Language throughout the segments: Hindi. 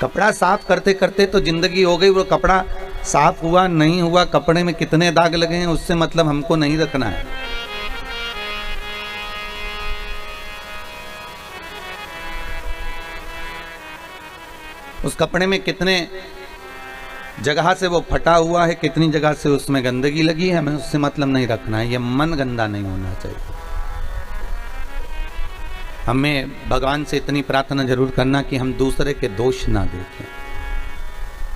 कपड़ा साफ करते करते तो जिंदगी हो गई, वो कपड़ा साफ हुआ नहीं हुआ, कपड़े में कितने दाग लगे हैं उससे मतलब हमको नहीं रखना है। उस कपड़े में कितने जगह से वो फटा हुआ है, कितनी जगह से उसमें गंदगी लगी है, हमें उससे मतलब नहीं रखना है। ये मन गंदा नहीं होना चाहिए। हमें भगवान से इतनी प्रार्थना जरूर करना कि हम दूसरे के दोष ना देखें,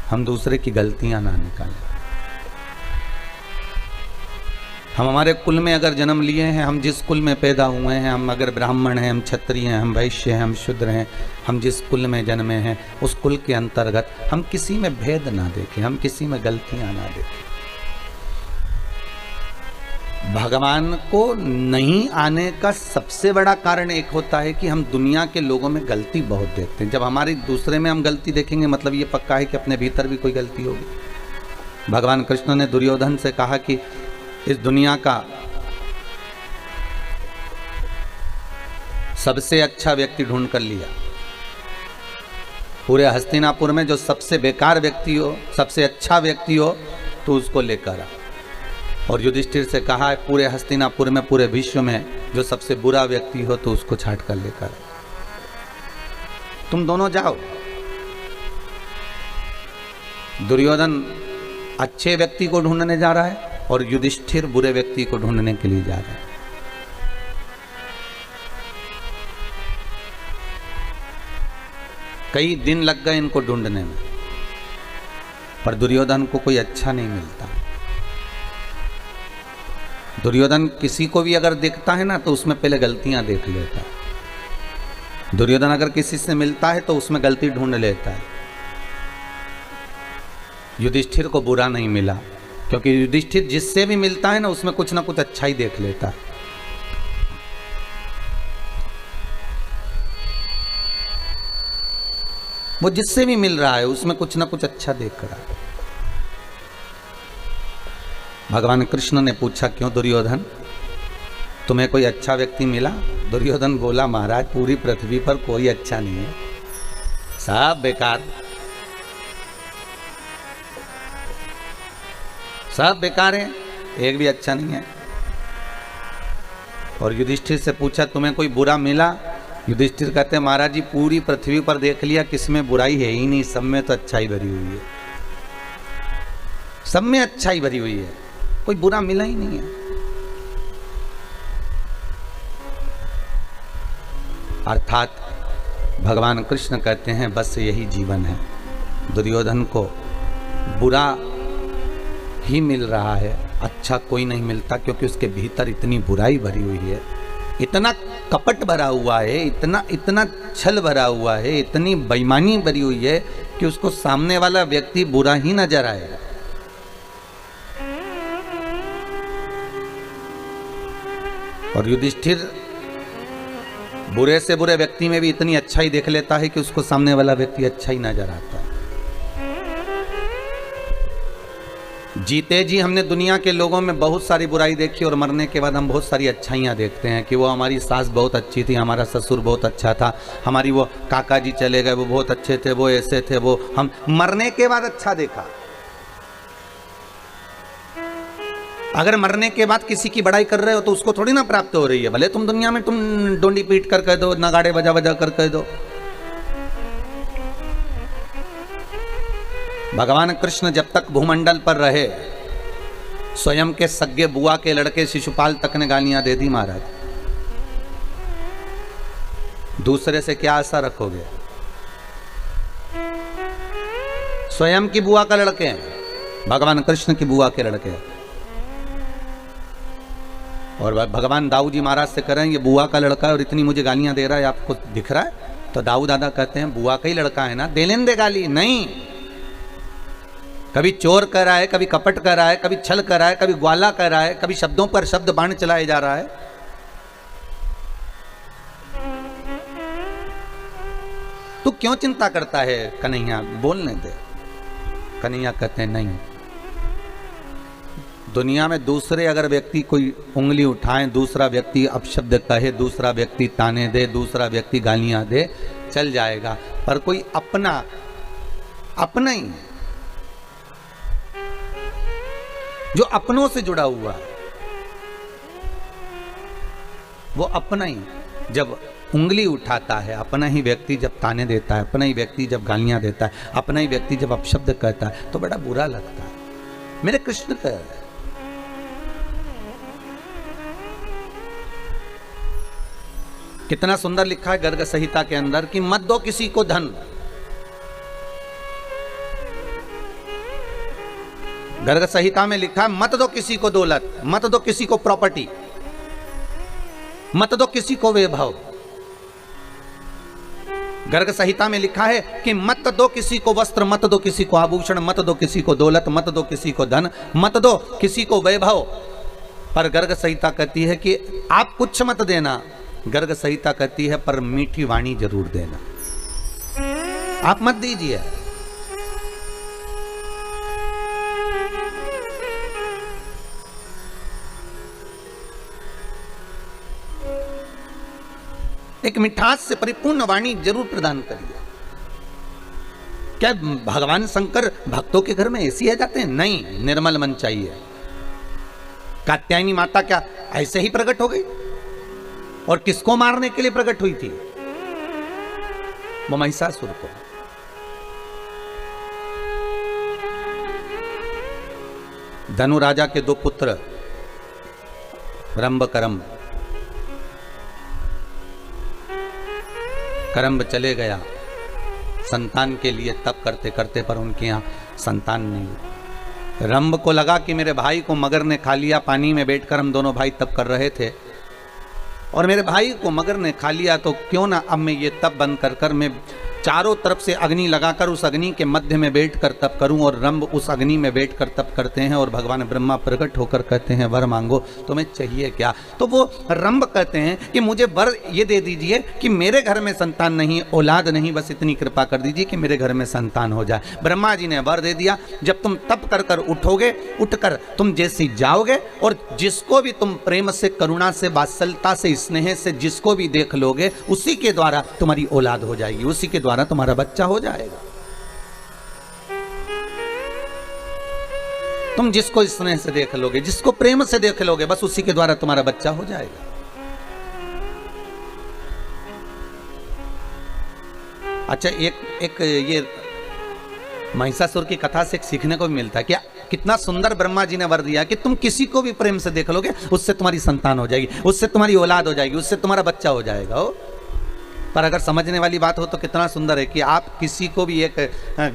हम दूसरे की गलतियां ना निकालें। हम हमारे कुल में अगर जन्म लिए हैं, हम जिस कुल में पैदा हुए हैं, हम अगर ब्राह्मण हैं, हम क्षत्रिय हैं, हम वैश्य हैं, हम शूद्र हैं, हम जिस कुल में जन्मे हैं उस कुल के अंतर्गत हम किसी में भेद ना देखें, हम किसी में गलतियां ना देखें। भगवान को नहीं आने का सबसे बड़ा कारण एक होता है कि हम दुनिया के लोगों में गलती बहुत देखते हैं। जब हमारी दूसरे में हम गलती देखेंगे मतलब ये पक्का है कि अपने भीतर भी कोई गलती होगी। भगवान कृष्ण ने दुर्योधन से कहा कि इस दुनिया का सबसे अच्छा व्यक्ति ढूंढ कर लिया, पूरे हस्तिनापुर में जो सबसे बेकार व्यक्ति हो, सबसे अच्छा व्यक्ति हो तो उसको लेकर आ। और युधिष्ठिर से कहा है पूरे हस्तिनापुर में, पूरे विश्व में जो सबसे बुरा व्यक्ति हो तो उसको छांट कर लेकर आ। तुम दोनों जाओ। दुर्योधन अच्छे व्यक्ति को ढूंढने जा रहा है और युधिष्ठिर बुरे व्यक्ति को ढूंढने के लिए जा रहा है। कई दिन लग गए इनको ढूंढने में, पर दुर्योधन को कोई अच्छा नहीं मिलता। दुर्योधन किसी को भी अगर देखता है ना तो उसमें पहले गलतियां देख लेता है। दुर्योधन अगर किसी से मिलता है तो उसमें गलती ढूंढ लेता है। युधिष्ठिर को बुरा नहीं मिला क्योंकि युधिष्ठिर जिससे भी मिलता है ना उसमें कुछ ना कुछ अच्छा ही देख लेता है। वो जिससे भी मिल रहा है उसमें कुछ ना कुछ अच्छा देख रहा है। भगवान कृष्ण ने पूछा क्यों दुर्योधन, तुम्हें कोई अच्छा व्यक्ति मिला? दुर्योधन बोला महाराज पूरी पृथ्वी पर कोई अच्छा नहीं है, सब बेकार, सब बेकार है, एक भी अच्छा नहीं है। और युधिष्ठिर से पूछा तुम्हें कोई बुरा मिला? युधिष्ठिर कहते हैं महाराज जी पूरी पृथ्वी पर देख लिया, किसमें बुराई है ही नहीं, सब में तो अच्छाई भरी हुई है, सब में अच्छाई भरी हुई है, कोई बुरा मिला ही नहीं है। अर्थात भगवान कृष्ण कहते हैं बस यही जीवन है। दुर्योधन को बुरा ही मिल रहा है, अच्छा कोई नहीं मिलता, क्योंकि उसके भीतर इतनी बुराई भरी हुई है, इतना कपट भरा हुआ है, इतना छल भरा हुआ है, इतनी बेईमानी भरी हुई है कि उसको सामने वाला व्यक्ति बुरा ही नजर आएगा। और युधिष्ठिर बुरे से बुरे व्यक्ति में भी इतनी अच्छाई देख लेता है कि उसको सामने वाला व्यक्ति अच्छा ही नजर आता है। जीते जी हमने दुनिया के लोगों में बहुत सारी बुराई देखी और मरने के बाद हम बहुत सारी अच्छाइयाँ देखते हैं कि वो हमारी सास बहुत अच्छी थी, हमारा ससुर बहुत अच्छा था, हमारी वो काका जी चले गए वो बहुत अच्छे थे, वो ऐसे थे, वो हम मरने के बाद अच्छा देखा। अगर मरने के बाद किसी की बड़ाई कर रहे हो तो उसको थोड़ी ना प्राप्त हो रही है, भले तुम दुनिया में तुम डोंडी पीट कर कह दो, नगाड़े बजा बजा कर कह दो। भगवान कृष्ण जब तक भूमंडल पर रहे स्वयं के सगे बुआ के लड़के शिशुपाल तक ने गालियां दे दी महाराज। दूसरे से क्या आशा रखोगे? स्वयं की बुआ का लड़के हैं, भगवान कृष्ण की बुआ के लड़के हैं। और भगवान दाऊ जी महाराज से कह रहे हैं ये बुआ का लड़का है और इतनी मुझे गालियां दे रहा है, आपको दिख रहा है? तो दाऊ दादा कहते हैं बुआ का ही लड़का है ना, दे लेने दे गाली। नहीं, कभी चोर कर रहा है, कभी कपट कर रहा है, कभी छल कर रहा है, कभी ग्वाला कर रहा है, कभी शब्दों पर शब्द बाण चलाए जा रहा है। तू क्यों चिंता करता है कन्हैया, बोलने दे। कन्हैया कहते हैं नहीं, दुनिया में दूसरे अगर व्यक्ति कोई उंगली उठाए, दूसरा व्यक्ति अपशब्द कहे, दूसरा व्यक्ति ताने दे, दूसरा व्यक्ति गालियां दे, चल जाएगा, पर कोई अपना अपना ही है, जो अपनों से जुड़ा हुआ है वो अपना ही। जब उंगली उठाता है अपना ही व्यक्ति, जब ताने देता है अपना ही व्यक्ति, जब गालियां देता है अपना ही व्यक्ति, जब अपशब्द कहता है तो बड़ा बुरा लगता है। मेरे कृष्ण कह रहे हैं, कितना सुंदर लिखा है गर्ग संहिता के अंदर कि मत दो किसी को धन। गर्ग संहिता में लिखा है मत दो किसी को दौलत, मत दो किसी को प्रॉपर्टी, मत दो किसी को वैभव। गर्ग संहिता में लिखा है कि मत दो किसी को वस्त्र, मत दो किसी को आभूषण, मत दो किसी को दौलत, मत दो किसी को धन, मत दो किसी को वैभव। पर गर्ग संहिता कहती है कि आप कुछ मत देना। गर्ग संहिता कहती है पर मीठी वाणी जरूर देना, आप मत दीजिए। एक मिठास से परिपूर्ण वाणी जरूर प्रदान करिए। क्या भगवान शंकर भक्तों के घर में ऐसी आ जाते हैं? नहीं, निर्मल मन चाहिए। कात्यायनी माता क्या ऐसे ही प्रकट हो गई? और किसको मारने के लिए प्रकट हुई थी? वो महिषासुर को। धनु राजा के दो पुत्र रंभ करम्ब, करम्ब चले गया संतान के लिए तप करते करते, पर उनके यहाँ संतान नहीं। रंभ को लगा कि मेरे भाई को मगर ने खा लिया, पानी में बैठकर हम दोनों भाई तप कर रहे थे और मेरे भाई को मगर ने खा लिया, तो क्यों ना अब मैं ये तप बंद कर कर मैं चारों तरफ से अग्नि लगाकर उस अग्नि के मध्य में बैठकर तप करूं। और रंभ उस अग्नि में बैठकर तप करते हैं और भगवान ब्रह्मा प्रकट होकर कहते हैं वर मांगो, तुम्हें चाहिए क्या? तो वो रंभ कहते हैं कि मुझे वर ये दे दीजिए कि मेरे घर में संतान नहीं, औलाद नहीं, बस इतनी कृपा कर दीजिए कि मेरे घर में संतान हो जाए। ब्रह्मा जी ने वर दे दिया। जब तुम तप कर कर उठोगे, उठकर तुम जैसे जाओगे और जिसको भी तुम प्रेम से, करुणा से, वात्सल्यता से, स्नेह से जिसको भी देख लोगे, उसी के द्वारा तुम्हारी औलाद हो जाएगी, उसी के द्वारा तुम्हारा बच्चा हो जाएगा। तुम जिसको स्नेह से देख लोगे, जिसको प्रेम से देख लोगे, बस उसी के द्वारा तुम्हारा बच्चा हो जाएगा। अच्छा, एक ये महिषासुर की कथा से एक सीखने को भी मिलता है। क्या कितना सुंदर ब्रह्मा जी ने वर दिया कि तुम किसी को भी प्रेम से देख लोगे, उससे तुम्हारी संतान हो जाएगी, उससे तुम्हारी औलाद हो जाएगी, उससे तुम्हारा बच्चा हो जाएगा। हो पर अगर समझने वाली बात हो तो कितना सुंदर है कि आप किसी को भी, एक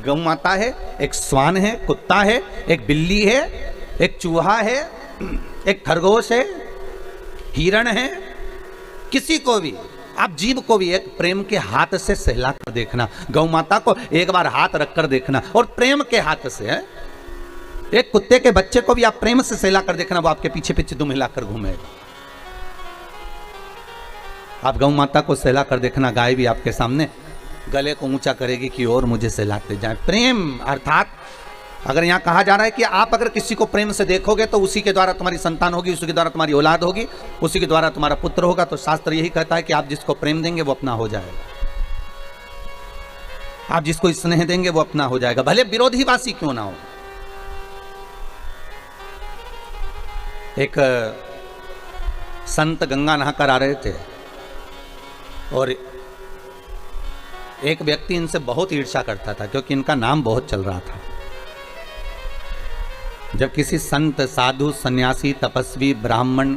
गौ माता है, एक स्वान है, कुत्ता है, एक बिल्ली है, एक चूहा है, एक खरगोश है, हिरण है, किसी को भी आप जीव को भी एक प्रेम के हाथ से सहला कर देखना। गौ माता को एक बार हाथ रखकर देखना और प्रेम के हाथ से है। एक कुत्ते के बच्चे को भी आप प्रेम से सहला कर देखना, वो आपके पीछे पीछे दुम हिलाकर घूमेगा। आप गौ माता को सहला कर देखना, गाय भी आपके सामने गले को ऊंचा करेगी कि और मुझे सहलाते जाए। प्रेम अर्थात अगर यहाँ कहा जा रहा है कि आप अगर किसी को प्रेम से देखोगे तो उसी के द्वारा तुम्हारी संतान होगी, उसी के द्वारा तुम्हारी औलाद होगी, उसी के द्वारा तुम्हारा पुत्र होगा। तो शास्त्र यही कहता है कि आप जिसको प्रेम देंगे वो अपना हो जाएगा, आप जिसको स्नेह देंगे वो अपना हो जाएगा, भले विरोधीवासी क्यों ना हो। एक संत गंगा नहाकर आ रहे थे और एक व्यक्ति इनसे बहुत ईर्ष्या करता था क्योंकि इनका नाम बहुत चल रहा था। जब किसी संत, साधु, सन्यासी, तपस्वी, ब्राह्मण,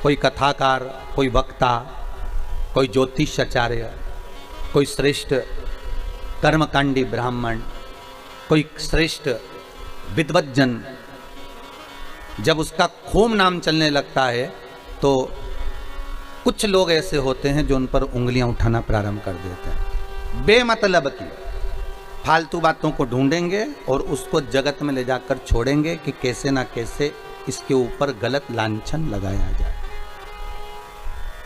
कोई कथाकार, कोई वक्ता, कोई ज्योतिषाचार्य, कोई श्रेष्ठ कर्मकांडी ब्राह्मण, कोई श्रेष्ठ विद्वज्जन, जब उसका खूब नाम चलने लगता है तो कुछ लोग ऐसे होते हैं जो उन पर उंगलियां उठाना प्रारंभ कर देते हैं। बेमतलब की फालतू बातों को ढूंढेंगे और उसको जगत में ले जाकर छोड़ेंगे कि कैसे ना कैसे इसके ऊपर गलत लांछन लगाया जाए।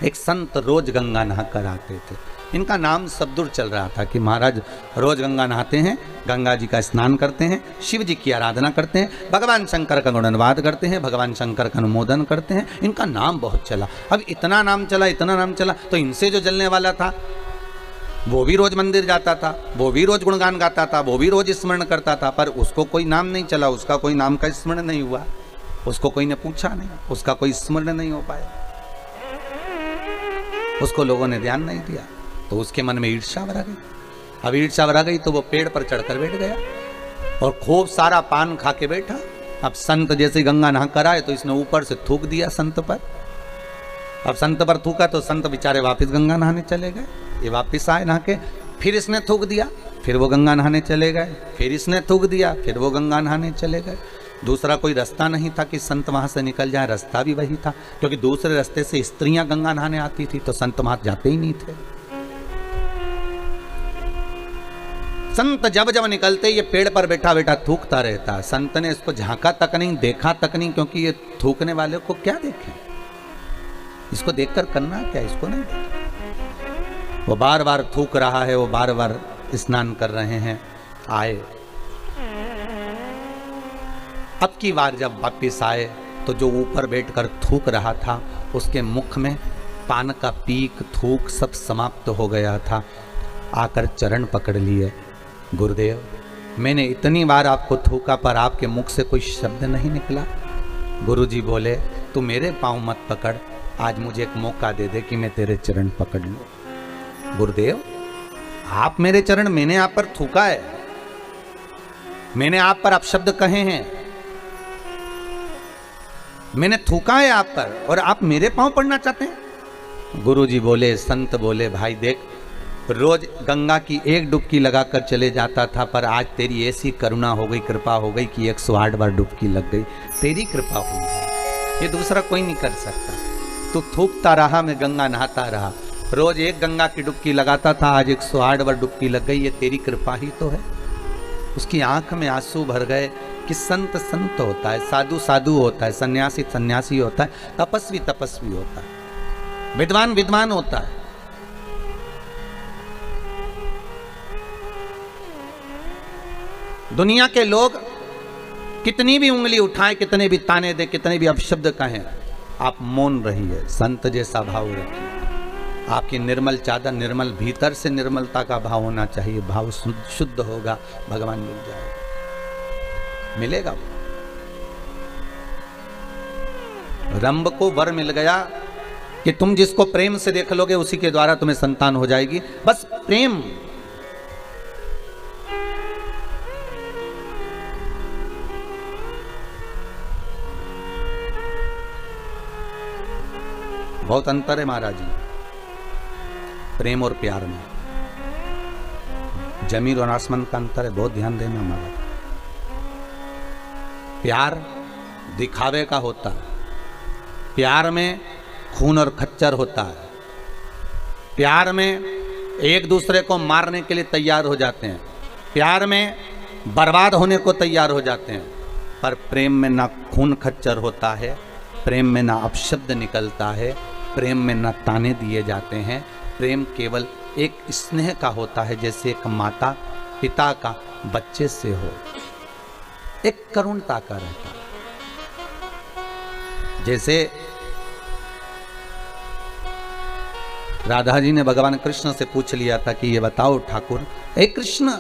एक संत रोज गंगा नहाकर आते थे। इनका नाम सब दूर चल रहा था कि महाराज रोज गंगा नहाते हैं, गंगा जी का स्नान करते हैं, शिव जी की आराधना करते हैं, भगवान शंकर का गुणगान करते हैं, भगवान शंकर का अनुमोदन करते हैं। इनका नाम बहुत चला। अब इतना नाम चला, इतना नाम चला, तो इनसे जो जलने वाला था वो भी रोज मंदिर जाता था, वो भी रोज गुणगान गाता था, वो भी रोज स्मरण करता था, पर उसको कोई नाम नहीं चला, उसका कोई नाम का स्मरण नहीं हुआ, उसको कोई ने पूछा नहीं, उसका कोई स्मरण नहीं हो पाया, उसको लोगों ने ध्यान नहीं दिया, तो उसके मन में ईर्ष्या भरा गई। अब ईर्ष्या भरा गई तो वो पेड़ पर चढ़कर बैठ गया और खूब सारा पान खा के बैठा। अब संत जैसे गंगा नहा कर आए तो इसने ऊपर से थूक दिया संत पर। अब संत पर थूका तो संत बेचारे वापस गंगा नहाने चले गए। ये वापस आए नहा के, फिर इसने थूक दिया, फिर वो गंगा नहाने चले गए, फिर इसने थूक दिया, फिर वो गंगा नहाने चले गए। दूसरा कोई रास्ता नहीं था कि संत वहां से निकल जाए, रास्ता भी वही था, क्योंकि दूसरे रास्ते से स्त्रियां गंगा नहाने आती थी तो संत वहां जाते ही नहीं थे। संत जब जब निकलते ये पेड़ पर बैठा बैठा थूकता रहता। संत ने इसको झांका तक नहीं, देखा तक नहीं, क्योंकि ये थूकने वाले को क्या देखें, इसको देखकर करना क्या, इसको नहीं देखें। वो बार बार थूक रहा है, वो बार बार स्नान कर रहे हैं। आए, अब की बार जब वापिस आए तो जो ऊपर बैठकर थूक रहा था उसके मुख में पान का पीक थूक सब समाप्त हो गया था। आकर चरण पकड़ लिए, गुरुदेव मैंने इतनी बार आपको थूका पर आपके मुख से कोई शब्द नहीं निकला। गुरुजी बोले तू मेरे पाँव मत पकड़, आज मुझे एक मौका दे दे कि मैं तेरे चरण पकड़ लूं। गुरुदेव आप मेरे चरण, मैंने आप पर थूका है, मैंने आप पर अपशब्द कहे हैं, मैंने थूका है आप पर और आप मेरे पांव पड़ना चाहते हैं। गुरुजी बोले, संत बोले भाई देख, रोज गंगा की एक डुबकी लगाकर चले जाता था, पर आज तेरी ऐसी करुणा हो गई, कृपा हो गई कि 108 बार डुबकी लग गई। तेरी कृपा हुई, ये दूसरा कोई नहीं कर सकता। तू थूकता रहा, मैं गंगा नहाता रहा, रोज एक गंगा की डुबकी लगाता था, आज 108 बार डुबकी लग गई, ये तेरी कृपा ही तो है। उसकी आंख में आंसू भर गए कि संत संत होता है, साधु साधु होता है, सन्यासी सन्यासी होता है, तपस्वी तपस्वी होता है, विद्वान विद्वान होता है। दुनिया के लोग कितनी भी उंगली उठाएं, कितने भी ताने दे, कितने भी अपशब्द कहें, आप मौन रहिए, संत जैसा भाव रखिए। आपकी निर्मल चादर, निर्मल भीतर से निर्मलता का भाव होना चाहिए, भाव शुद्ध होगा, भगवान मिल जाएगा, मिलेगा। रंभ को वर मिल गया कि तुम जिसको प्रेम से देख लोगे उसी के द्वारा तुम्हें संतान हो जाएगी, बस प्रेम। बहुत अंतर है महाराज जी प्रेम और प्यार में, जमीन और आसमान का अंतर है, बहुत ध्यान देना हमारा। प्यार दिखावे का होता है, प्यार में खून और खच्चर होता है, प्यार में एक दूसरे को मारने के लिए तैयार हो जाते हैं, प्यार में बर्बाद होने को तैयार हो जाते हैं। पर प्रेम में ना खून खच्चर होता है, प्रेम में ना अपशब्द निकलता है, प्रेम में ना ताने दिए जाते हैं। प्रेम केवल एक स्नेह का होता है, जैसे एक माता पिता का बच्चे से हो, एक करुणता का रहता है। जैसे राधा जी ने भगवान कृष्ण से पूछ लिया था कि ये बताओ ठाकुर, हे कृष्ण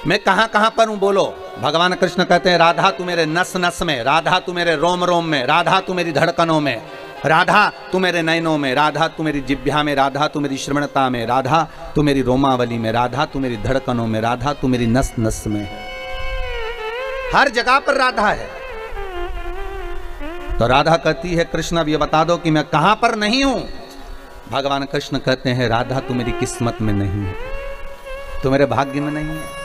मैं कहां कहां पर हूं, बोलो। भगवान कृष्ण कहते हैं राधा तू मेरे नस नस में, राधा तू मेरे रोम रोम में, राधा तू मेरी धड़कनों में, राधा तू मेरे नयनों में, राधा तू मेरी जिह्वा में, राधा तू मेरी श्रवणता में, राधा तू मेरी रोमावली में, राधा तू मेरी धड़कनों में, राधा तू मेरी नस नस में है। हर जगह पर राधा है। तो राधा कहती है कृष्ण अब ये बता दो कि मैं कहां पर नहीं हूं। भगवान कृष्ण कहते हैं राधा तू मेरी किस्मत में नहीं है, तू मेरे भाग्य में नहीं है।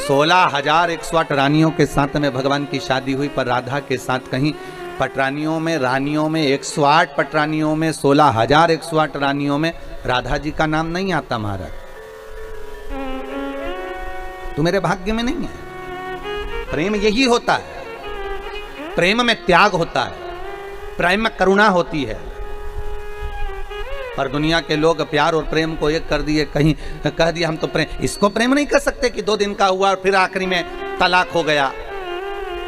16,108 रानियों के साथ में भगवान की शादी हुई, पर राधा के साथ कहीं पटरानियों में, रानियों में 108 पटरानियों में, 16,108 रानियों में राधा जी का नाम नहीं आता। महाराज तू मेरे भाग्य में नहीं है। प्रेम यही होता है, प्रेम में त्याग होता है, प्रेम में करुणा होती है। पर दुनिया के लोग प्यार और प्रेम को एक कर दिए, कहीं कह दिया हम तो प्रेम, इसको प्रेम नहीं कर सकते कि 2 दिन का हुआ और फिर आखिरी में तलाक हो गया।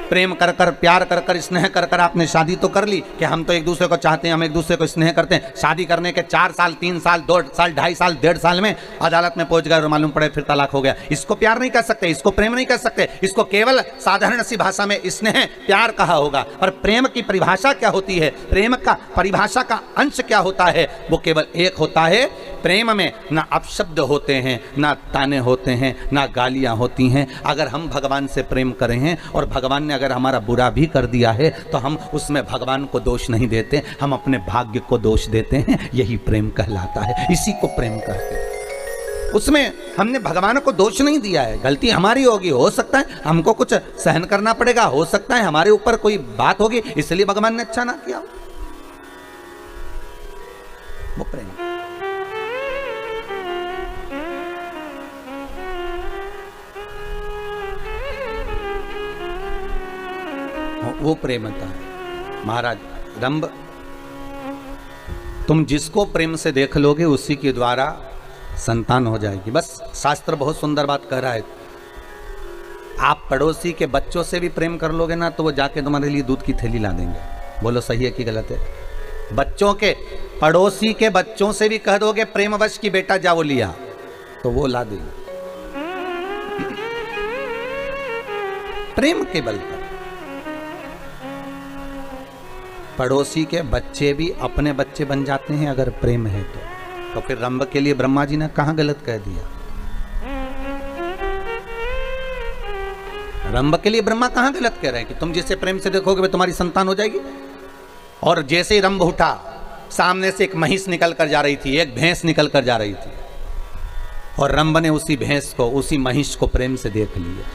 प्रेम कर कर, प्यार कर कर, स्नेह कर कर आपने शादी तो कर ली कि हम तो एक दूसरे को चाहते हैं, हम एक दूसरे को स्नेह करते हैं। शादी करने के 4 साल, 3 साल, 2 साल, 2.5 साल, 1.5 साल में अदालत में पहुंच गए और मालूम पड़े फिर तलाक हो गया। इसको प्यार नहीं कर सकते, इसको प्रेम नहीं कर सकते, इसको केवल साधारण सी भाषा में स्नेह प्यार कहा होगा। पर प्रेम की परिभाषा क्या होती है, प्रेम का परिभाषा का अंश क्या होता है, वो केवल एक होता है। प्रेम में ना अपशब्द होते हैं, ना ताने होते हैं, ना गालियां होती हैं। अगर हम भगवान से प्रेम करें हैं और भगवान ने अगर हमारा बुरा भी कर दिया है तो हम उसमें भगवान को दोष नहीं देते, हम अपने भाग्य को दोष देते हैं। यही प्रेम कहलाता है, इसी को प्रेम कहते हैं। उसमें हमने भगवान को दोष नहीं दिया है। गलती हमारी होगी, हो सकता है हमको कुछ सहन करना पड़ेगा, हो सकता है हमारे ऊपर कोई बात होगी इसलिए भगवान ने अच्छा ना किया, वो प्रेम। वो प्रेमता है। महाराज रंभ, तुम जिसको प्रेम से देख लोगे उसी के द्वारा संतान हो जाएगी। बस शास्त्र बहुत सुंदर बात कह रहा है। आप पड़ोसी के बच्चों से भी प्रेम कर लोगे ना तो वो जाके तुम्हारे लिए दूध की थैली ला देंगे। बोलो सही है कि गलत है? बच्चों के, पड़ोसी के बच्चों से भी कह दोगे प्रेमवश की बेटा जाओ लिया तो वो ला देंगे, प्रेम के बल पर। पड़ोसी के बच्चे भी अपने बच्चे बन जाते हैं अगर प्रेम है तो फिर रंभ के लिए ब्रह्मा जी ने कहां गलत कह दिया? रंभ के लिए ब्रह्मा कहां गलत कह रहे हैं कि तुम जिसे प्रेम से देखोगे वे तुम्हारी संतान हो जाएगी? और जैसे ही रंभ उठा, सामने से एक महिष निकल कर जा रही थी, एक भैंस निकल कर जा रही थी, और रंभ ने उसी भैंस को, उसी महिष को प्रेम से देख लिया।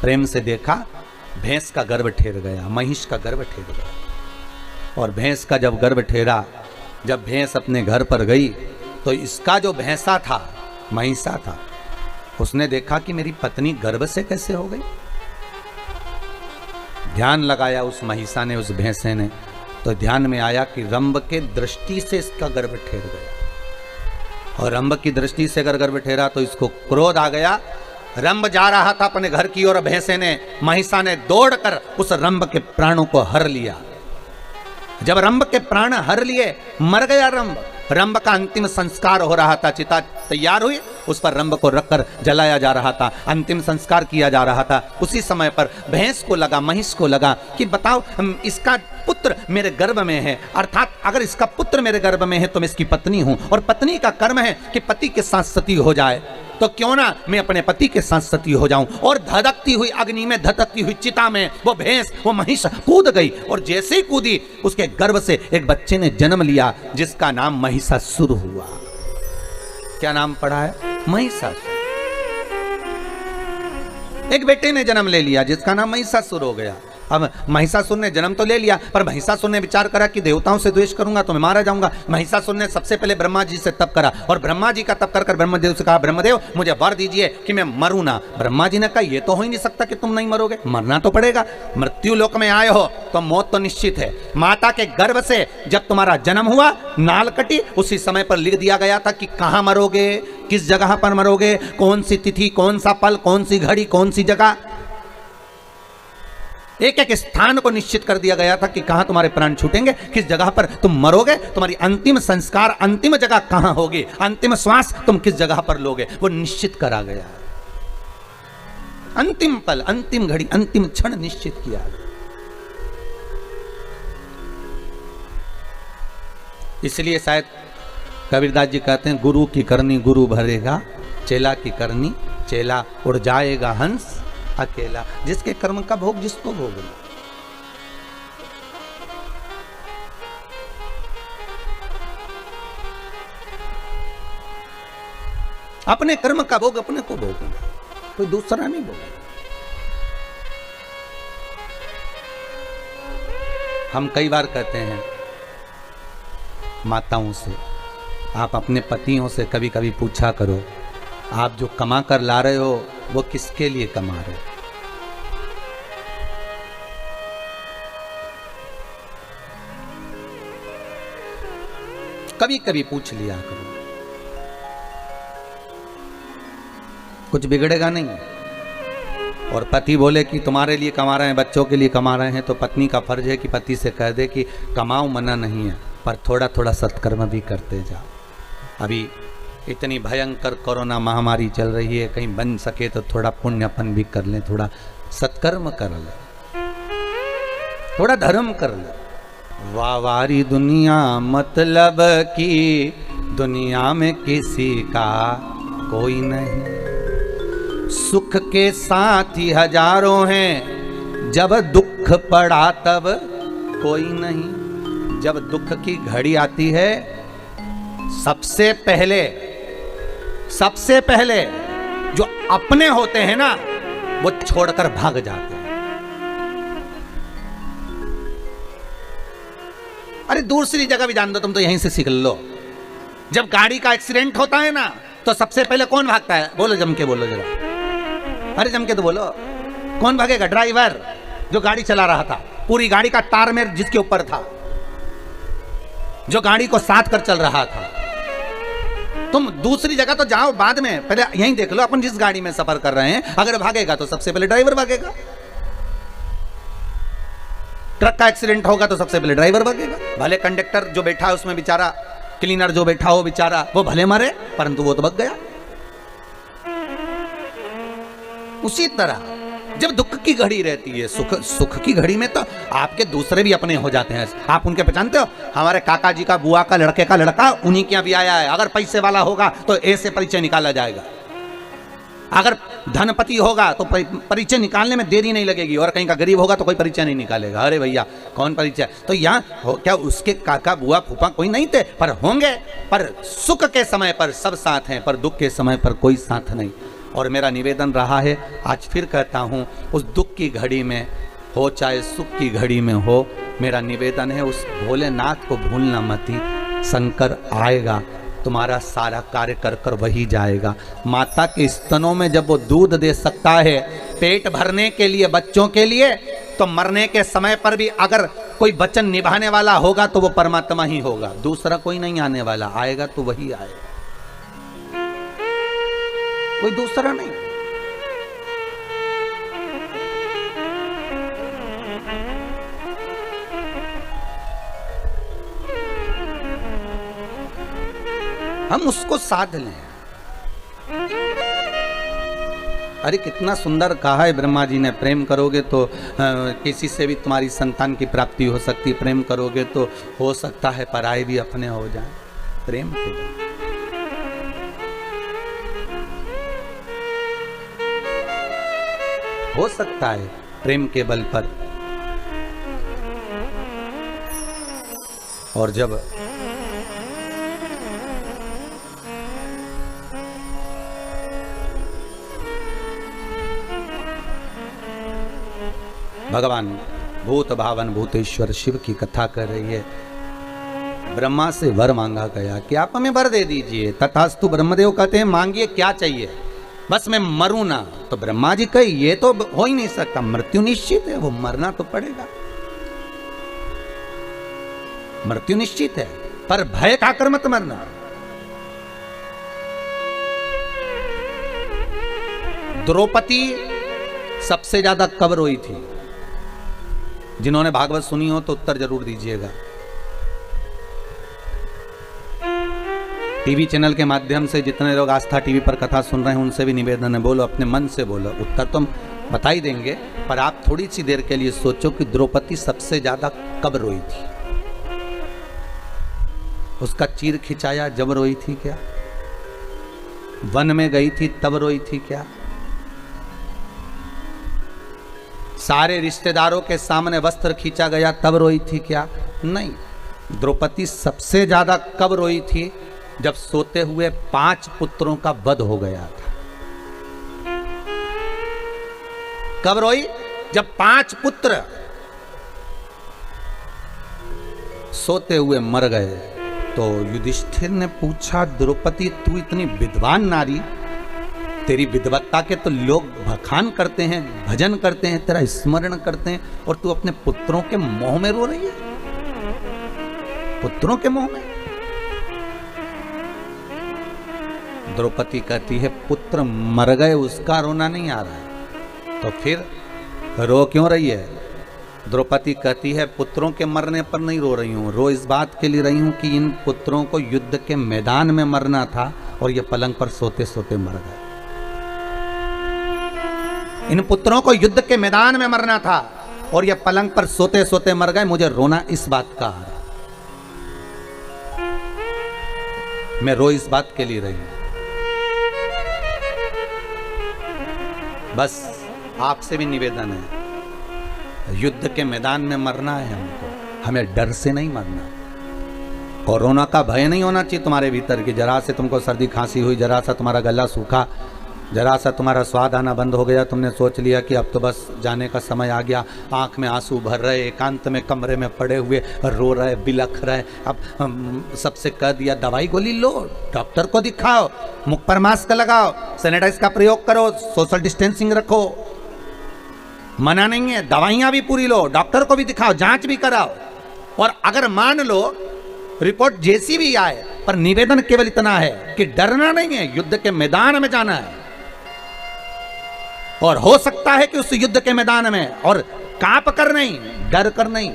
प्रेम से देखा, भैंस का गर्भ ठेर गया, महिष का गर्भ ठेर गया। और भैंस का जब गर्भ ठेरा, जब भैंस अपने घर पर गई तो इसका जो भैंसा था, महिषा था, उसने देखा कि मेरी पत्नी गर्भ से कैसे हो गई। ध्यान लगाया उस महिषा ने, उस भैंसे ने, तो ध्यान में आया कि रंभ के दृष्टि से इसका गर्भ ठेर गया। और रंभ की दृष्टि से अगर गर्भ ठेरा तो इसको क्रोध आ गया। रंभ जा रहा था अपने घर की ओर, भैंसे ने, महिषा ने दौड़कर उस रंभ के प्राणों को हर लिया। जब रंभ के प्राण हर लिए, मर गया रंभ। रंभ का अंतिम संस्कार हो रहा था, चिता तैयार हुई, उस पर रंभ को रखकर जलाया जा रहा था, अंतिम संस्कार किया जा रहा था। उसी समय पर भैंस को लगा, महिष को लगा कि बताओ इसका पुत्र मेरे गर्भ में है, अर्थात अगर इसका पुत्र मेरे गर्भ में है तो मैं इसकी पत्नी हूं, और पत्नी का कर्म है कि पति के साथ सती हो जाए, तो क्यों ना मैं अपने पति के साथ सती हो जाऊं। और धधकती हुई अग्नि में, धधकती हुई चिता में वो भैंस, वो महिष कूद गई, और जैसे ही कूदी उसके गर्भ से एक बच्चे ने जन्म लिया जिसका नाम महिषासुर हुआ। क्या नाम पड़ा है? महिषासुर। एक बेटे ने जन्म ले लिया जिसका नाम महिषासुर हो गया। अब महिषासुर ने जन्म तो ले लिया, पर महिषासुर ने विचार करा कि देवताओं से द्वेष करूंगा तो मैं मारा जाऊंगा। महिषासुर ने सबसे पहले ब्रह्मा जी से तप करा, और ब्रह्मा जी का तप कर ब्रह्मदेव से कहा, ब्रह्मदेव मुझे वर दीजिए कि मैं मरूं ना। ब्रह्मा जी ने कहा, यह तो हो ही नहीं सकता कि तुम नहीं मरोगे, मरना तो पड़ेगा। मृत्यु लोक में आए हो तो मौत तो निश्चित है। माता के गर्भ से जब तुम्हारा जन्म हुआ, नाल कटी, उसी समय पर लिख दिया गया था कि कहां मरोगे, किस जगह पर मरोगे, कौन सी तिथि, कौन सा पल, कौन सी घड़ी, कौन सी जगह, एक एक स्थान को निश्चित कर दिया गया था कि कहां तुम्हारे प्राण छूटेंगे, किस जगह पर तुम मरोगे, तुम्हारी अंतिम संस्कार, अंतिम जगह कहां होगी, अंतिम श्वास तुम किस जगह पर लोगे, वो निश्चित करा गया। अंतिम पल, अंतिम घड़ी, अंतिम क्षण निश्चित किया। इसलिए शायद कबीरदास जी कहते हैं, गुरु की करनी गुरु भरेगा, चेला की करनी चेला उड़ जाएगा हंस अकेला। जिसके कर्म का भोग जिसको भोगना। अपने कर्म का भोग अपने को भोगना, कोई दूसरा नहीं भोगना। हम कई बार कहते हैं माताओं से, आप अपने पतियों से कभी कभी पूछा करो, आप जो कमा कर ला रहे हो वो किसके लिए कमा रहे हो? कभी कभी पूछ लिया करो, कुछ बिगड़ेगा नहीं। और पति बोले कि तुम्हारे लिए कमा रहे हैं, बच्चों के लिए कमा रहे हैं, तो पत्नी का फर्ज है कि पति से कह दे कि कमाओ, मना नहीं है, पर थोड़ा थोड़ा सत्कर्म भी करते जाओ। अभी इतनी भयंकर कोरोना महामारी चल रही है, कहीं बन सके तो थोड़ा पुण्यपन भी कर लें, थोड़ा सत्कर्म कर लें, थोड़ा धर्म कर लें। वावारी दुनिया मतलब की दुनिया में किसी का कोई नहीं, सुख के साथी हजारों हैं, जब दुख पड़ा तब कोई नहीं। जब दुख की घड़ी आती है, सबसे पहले जो अपने होते हैं ना, वो छोड़कर भाग जाते हैं। अरे दूसरी जगह भी जान दो, तुम तो यहीं से सीख लो। जब गाड़ी का एक्सीडेंट होता है ना, तो सबसे पहले कौन भागता है? बोलो, जम के बोलो जरा, अरे जम के तो बोलो। कौन भागेगा? ड्राइवर जो गाड़ी चला रहा था, पूरी गाड़ी का टार में जिसके ऊपर था, जो गाड़ी को साथ कर चल रहा था। तुम दूसरी जगह तो जाओ बाद में, पहले यहीं देख लो अपन जिस गाड़ी में सफर कर रहे हैं। अगर भागेगा तो सबसे पहले ड्राइवर भागेगा। ट्रक का एक्सीडेंट होगा तो सबसे पहले ड्राइवर भागेगा। भले कंडक्टर जो बैठा है उसमें बेचारा, क्लीनर जो बैठा हो बेचारा, वो भले मरे, परंतु वो तो बच गया। उसी तरह जब दुख की घड़ी रहती है, सुख की घड़ी में तो आपके दूसरे भी अपने हो जाते हैं। आप उनके पहचानते हो? हमारे काका जी का बुआ का लड़के का लड़का उन्हीं के यहाँ भी आया है। अगर पैसे वाला होगा तो ऐसे परिचय निकाला जाएगा, अगर धनपति होगा तो परिचय निकालने में देरी नहीं लगेगी, और कहीं का गरीब होगा तो कोई परिचय नहीं निकालेगा। अरे भैया कौन परिचय? तो यहाँ क्या उसके काका बुआ फूफा कोई नहीं थे? पर होंगे। पर सुख के समय पर सब साथ हैं, पर दुख के समय पर कोई साथ नहीं। और मेरा निवेदन रहा है, आज फिर कहता हूँ, उस दुख की घड़ी में हो चाहे सुख की घड़ी में हो, मेरा निवेदन है उस भोलेनाथ को भूलना मती। शंकर आएगा, तुम्हारा सारा कार्य कर कर वही जाएगा। माता के स्तनों में जब वो दूध दे सकता है पेट भरने के लिए, बच्चों के लिए, तो मरने के समय पर भी अगर कोई वचन निभाने वाला होगा तो वो परमात्मा ही होगा, दूसरा कोई नहीं आने वाला। आएगा तो वही आएगा, कोई दूसरा नहीं। हम उसको साध लें। अरे कितना सुंदर कहा है ब्रह्मा जी ने, प्रेम करोगे तो किसी से भी तुम्हारी संतान की प्राप्ति हो सकती, प्रेम करोगे तो हो सकता है पराये भी अपने हो जाए। प्रेम के हो सकता है, प्रेम के बल पर। और जब भगवान भूत भावन भूतेश्वर शिव की कथा कर रही है, ब्रह्मा से वर मांगा गया कि आप हमें वर दे दीजिए। तथास्तु ब्रह्मदेव कहते हैं मांगिए क्या चाहिए, बस मैं मरूं ना। तो ब्रह्मा जी कहे ये तो हो ही नहीं सकता, मृत्यु निश्चित है, वो मरना तो पड़ेगा, मृत्यु निश्चित है, पर भय खाकर मत मरना। द्रौपदी सबसे ज्यादा कब रोई थी? जिन्होंने भागवत सुनी हो तो उत्तर जरूर दीजिएगा। टीवी चैनल के माध्यम से जितने लोग आस्था टीवी पर कथा सुन रहे हैं उनसे भी निवेदन है, बोलो, अपने मन से बोलो। उत्तर तो हम बता ही देंगे, पर आप थोड़ी सी देर के लिए सोचो कि द्रौपदी सबसे ज्यादा कब रोई थी? उसका चीर खिंचाया जब रोई थी क्या? वन में गई थी तब रोई थी क्या? सारे रिश्तेदारों के सामने वस्त्र खींचा गया तब रोई थी क्या? नहीं। द्रौपदी सबसे ज्यादा कब रोई थी? जब सोते हुए 5 पुत्रों का वध हो गया था। कब रोई? जब 5 पुत्र सोते हुए मर गए। तो युधिष्ठिर ने पूछा, द्रौपदी तू इतनी विद्वान नारी, तेरी विद्वत्ता के तो लोग बखान करते हैं, भजन करते हैं, तेरा स्मरण करते हैं, और तू अपने पुत्रों के मोह में रो रही है? पुत्रों के मोह में? द्रौपदी कहती है पुत्र मर गए उसका रोना नहीं आ रहा है, तो फिर रो क्यों रही है? द्रौपदी कहती है पुत्रों के मरने पर नहीं रो रही हूँ, रो इस बात के लिए रही हूँ कि इन पुत्रों को युद्ध के मैदान में मरना था और ये पलंग पर सोते सोते मर गए। इन पुत्रों को युद्ध के मैदान में मरना था और ये पलंग पर सोते सोते मर गए। मुझे रोना इस बात का आ रहा, मैं रो इस बात के लिए रही हूं। बस आपसे भी निवेदन है, युद्ध के मैदान में मरना है हमको, हमें डर से नहीं मरना। कोरोना का भय नहीं होना चाहिए तुम्हारे भीतर कि जरा से तुमको सर्दी खांसी हुई, जरा सा तुम्हारा गला सूखा, जरा सा तुम्हारा स्वाद आना बंद हो गया, तुमने सोच लिया कि अब तो बस जाने का समय आ गया, आंख में आंसू भर रहे, एकांत में कमरे में पड़े हुए रो रहे, बिलख रहे। अब सबसे कह दिया दवाई गोली लो, डॉक्टर को दिखाओ, मुख पर मास्क लगाओ, सैनिटाइज का प्रयोग करो, सोशल डिस्टेंसिंग रखो। मना नहीं है, दवाइयां भी पूरी लो, डॉक्टर को भी दिखाओ, जांच भी कराओ। और अगर मान लो रिपोर्ट जैसी भी आए, पर निवेदन केवल इतना है कि डरना नहीं है, युद्ध के मैदान में जाना है। और हो सकता है कि उस युद्ध के मैदान में, और कांप कर नहीं, डर कर नहीं,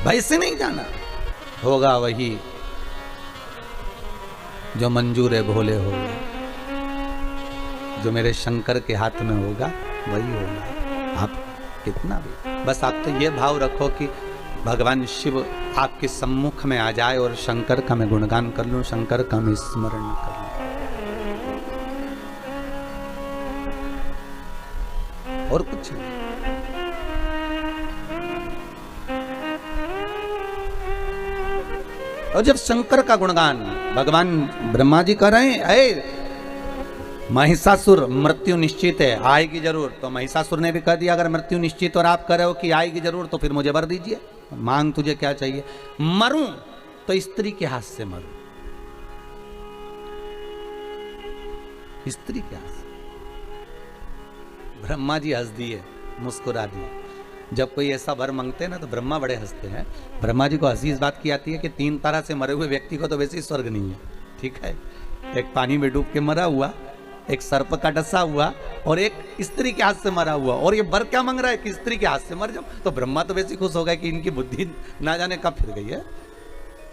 भय से नहीं जाना। होगा वही जो मंजूर है भोले होगा, जो मेरे शंकर के हाथ में होगा वही होगा। आप कितना भी, बस आप तो ये भाव रखो कि भगवान शिव आपके सम्मुख में आ जाए और शंकर का मैं गुणगान कर लूं, शंकर का मैं स्मरण कर लूं, और कुछ नहीं। और जब शंकर का गुणगान भगवान ब्रह्मा जी कर रहे हैं, अरे महिषासुर मृत्यु निश्चित है, आएगी जरूर, तो महिषासुर ने भी कह दिया अगर मृत्यु निश्चित और आप कह रहे हो कि आएगी जरूर तो फिर मुझे वर दीजिए, मांग तुझे क्या चाहिए। मरूं तो स्त्री के हाथ से मरूं, स्त्री के हाथ से। ब्रह्मा जी हंस दिए, मुस्कुरा दिए। जब कोई ऐसा वर मांगते हैं ना तो ब्रह्मा बड़े हंसते हैं। ब्रह्मा जी को हंसी इस बात की आती है कि 3 तारा से मरे हुए व्यक्ति को तो वैसे ही स्वर्ग नहीं है, ठीक है। एक पानी में डूब के मरा हुआ, एक सर्प का डसा हुआ, और एक स्त्री के हाथ से मरा हुआ, और ये वर क्या मांग रहा है कि स्त्री के हाथ से मर जाओ। तो ब्रह्मा तो वैसे खुश हो गए कि इनकी बुद्धि ना जाने कब फिर गई है।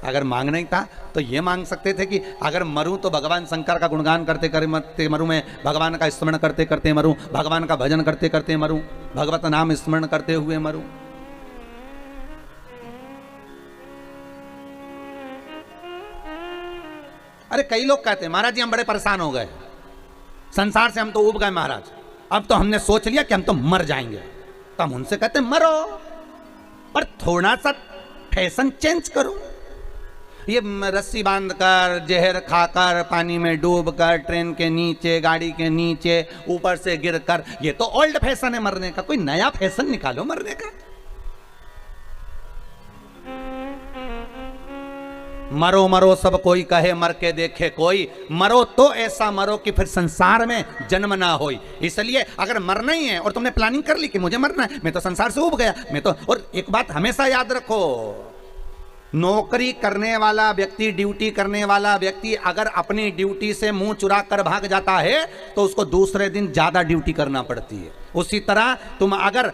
अगर मांगना ही था तो ये मांग सकते थे कि अगर मरूं तो भगवान शंकर का गुणगान करते करते मरूं, मैं भगवान का स्मरण करते करते मरूं, भगवान का भजन करते करते मरूं, भगवत नाम स्मरण करते हुए मरूं। अरे कई लोग कहते हैं महाराज जी हम बड़े परेशान हो गए, संसार से हम तो उब गए महाराज, अब तो हमने सोच लिया कि हम तो मर जाएंगे। तो हम उनसे कहते हैं मरो, पर थोड़ा सा फैशन चेंज करो। ये रस्सी बांधकर, जहर खाकर, पानी में डूबकर, ट्रेन के नीचे, गाड़ी के नीचे, ऊपर से गिरकर, ये तो ओल्ड फैशन है मरने का। कोई नया फैशन निकालो मरने का। मरो मरो सब कोई कहे, मर के देखे कोई, मरो तो ऐसा मरो कि फिर संसार में जन्म ना हो। इसलिए अगर मरना ही है और तुमने प्लानिंग कर ली कि मुझे मरना है, मैं तो संसार से उब गया, मैं तो। और एक बात हमेशा याद रखो, नौकरी करने वाला व्यक्ति, ड्यूटी करने वाला व्यक्ति अगर अपनी ड्यूटी से मुंह चुरा कर भाग जाता है तो उसको दूसरे दिन ज्यादा ड्यूटी करना पड़ती है। उसी तरह तुम अगर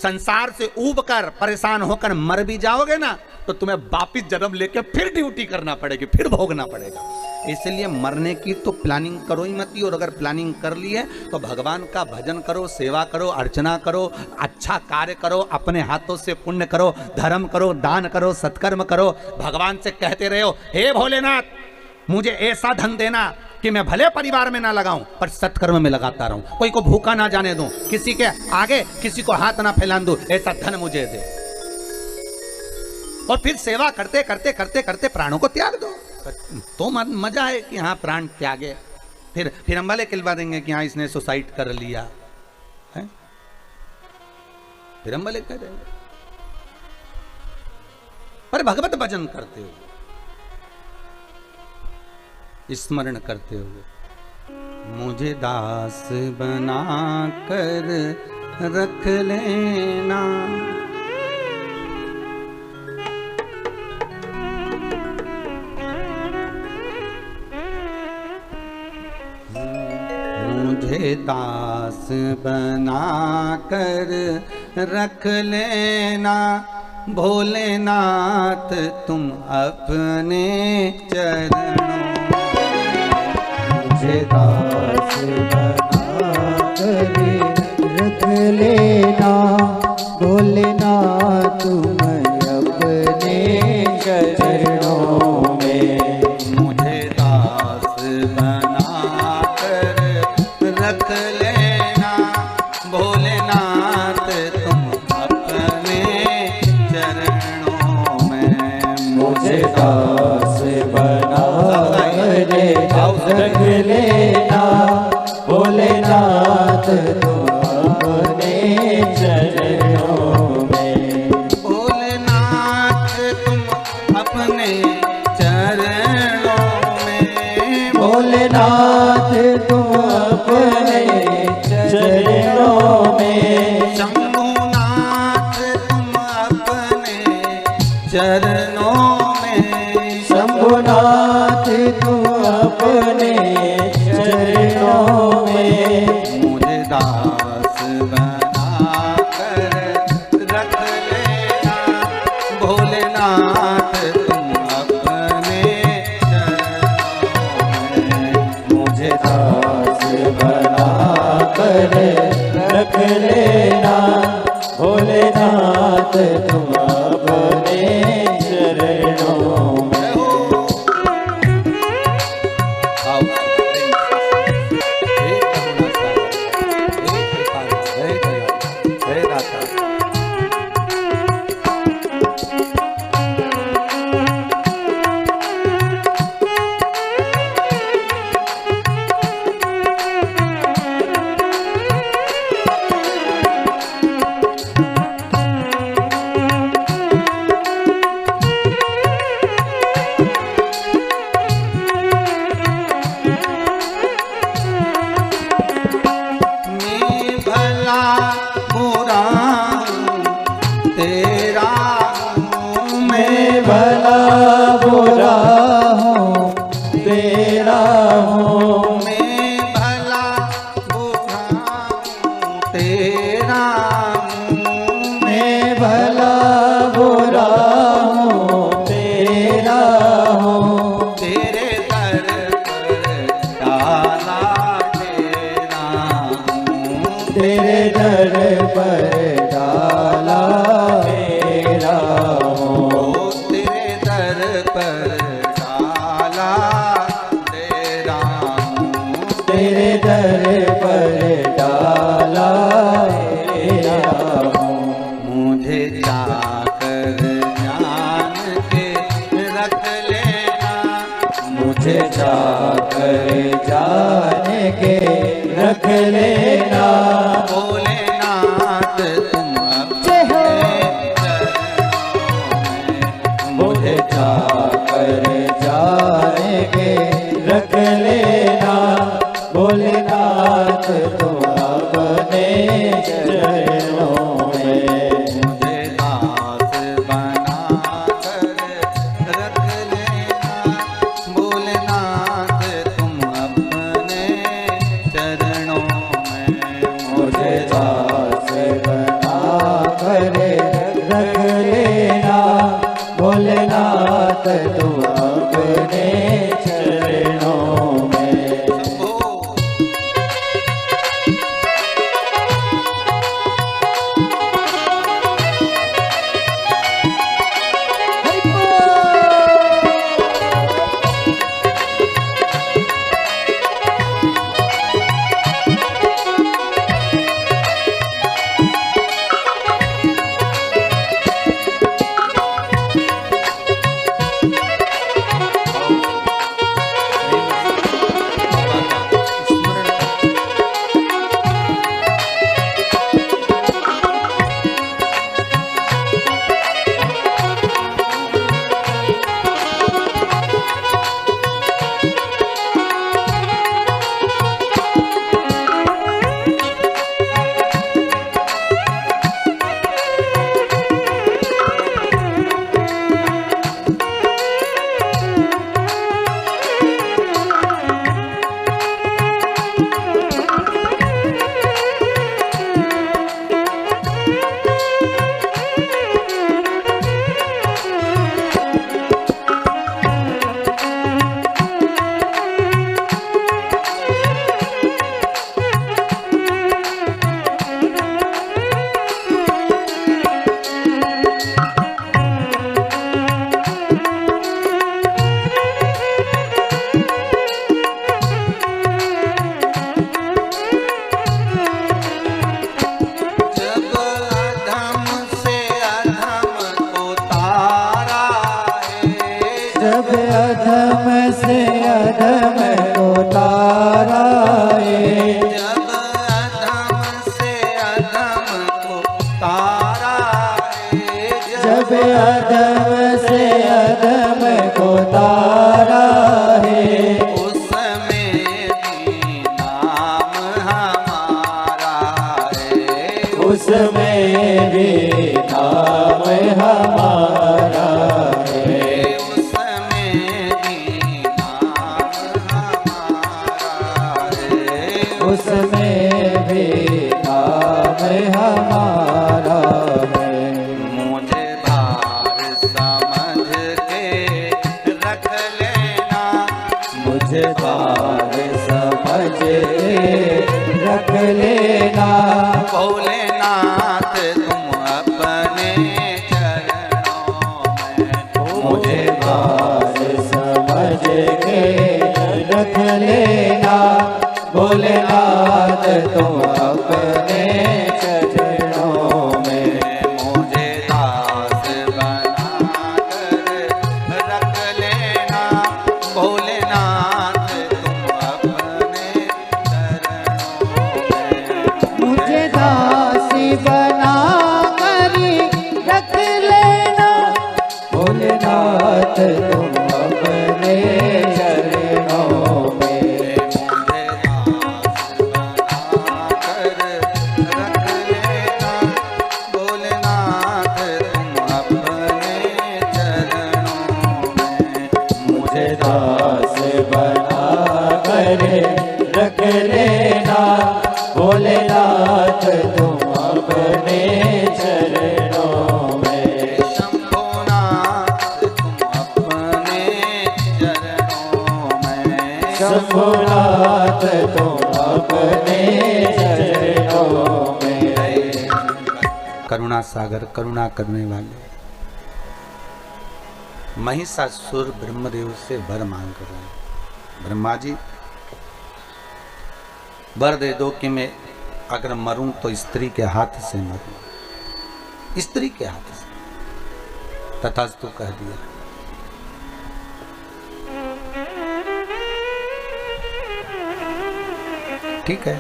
संसार से उब कर परेशान होकर मर भी जाओगे ना तो तुम्हें वापिस जन्म लेकर फिर ड्यूटी करना पड़ेगी, फिर भोगना पड़ेगा। इसलिए मरने की तो प्लानिंग करो ही मत, और अगर प्लानिंग कर ली है तो भगवान का भजन करो, सेवा करो, अर्चना करो, अच्छा कार्य करो, अपने हाथों से पुण्य करो, धर्म करो, दान करो, सत्कर्म करो। भगवान से कहते रहो, हे भोलेनाथ मुझे ऐसा धन देना कि मैं भले परिवार में ना लगाऊं पर सत्कर्म में लगाता रहूं, कोई को भूखा ना जाने दूं, किसी के आगे किसी को हाथ ना फैलान दूं, ऐसा धन मुझे दे। और फिर सेवा करते करते करते करते प्राणों को त्याग दो, तो मजा है कि हाँ प्राण त्यागे। फिर हम भले खिलवा देंगे कि हाँ इसने सुसाइड कर लिया है, फिर हम भले कह देंगे, पर भगवत भजन करते हुए, स्मरण करते हुए, मुझे दास बना कर रख लेना, मुझे दास बना कर रख लेना भोलेनाथ तुम अपने चरणों। मुझे दास बना कर रख लेना भोलेनाथ तुम अपने चरणों में। मुझे दास बना कर रख लेना भोलेनाथ तुम अपने चरणों में। मुझे दास बना कर रख लेना भोलेनाथ तुम अपने चरणों में। भोलेनाथ तुम अपने चरणों में। भोलेनाथ तुम अपने चरणों में। शंभुनाथ तुम अपने चरणों में। शंभुनाथ तुम अपने चरणों में। मुझे दास बना कर रख लेना भोलेनाथ तुम अपने चरणों में। मुझे दास बना कर रख लेना भोलेनाथ तुम अपने चरणों में। आओ हे करुणा सागर, हे कृपाला, हे दयालु, हे दाता। मैं भला बुरा हूँ तेरा हूँ। मैं भला बुरा हूँ तेरा हूँ। मैं भला बुरा हूँ तेरा हूँ। मैं भला बुरा हूँ तेरा हूँ। तेरे दर पर डाला तेरा हूँ। तेरे दर पर डाला मेरा हूँ। ओ तेरे दर पर डाला तेरा हूँ। तेरे दर पर डाला मेरा हूँ। मुझे जाकर जान के रख लेना मुझे जाकर जान के रख लेना भोलेनाथ तुम अपने चरणों में। मुझे जाकर जान के रख लेना भोलेनाथ तुम अपने चरणों में। मुझे दास बना कर रख लेना भोलेनाथ तुम अपने चरणों में। मुझे दास बना कर रख लेना भोलेनाथ तुम अपने चरणों में। शंभो अधम से अधम को तारा है, उसमें भी नाम हमारा है, उसमें भी नाम हमारा है, उसमें भी नाम हमारा है, उसमें भी नाम हमारा है। मुझे धार समझ के रख लेना, मुझे धार समझ के रख लेना, भोलेनाथ तुम अपने चरणों में, मुझे धार समझ के रख लेना, भोलेनाथ तुम अपने चरणों में। मुझे दास बनाकर रख लेना, भोलेनाथ तुम अपने चरणों में, मुझे दासी बना कर रख लेना, भोलेनाथ तुम अपने चरणों में। मुझे दास बनाकर रख लेना, भोलेनाथ तुम अपने चरणों में, मुझे दास बना कर रख लेना, भोलेनाथ तुम अपने चरणों में। शंभुनाथ तुम अपने चरणों में, शंभुनाथ तुम अपने चरणों में। करुणा सागर करुणा करने वाले महिषासुर ब्रह्मदेव से वर मांग रहे हैं। ब्रह्मा जी वर दे दो कि मैं अगर मरूं तो स्त्री के हाथ से मरूं, स्त्री के हाथ से। तथास्तु कह दिया। ठीक है,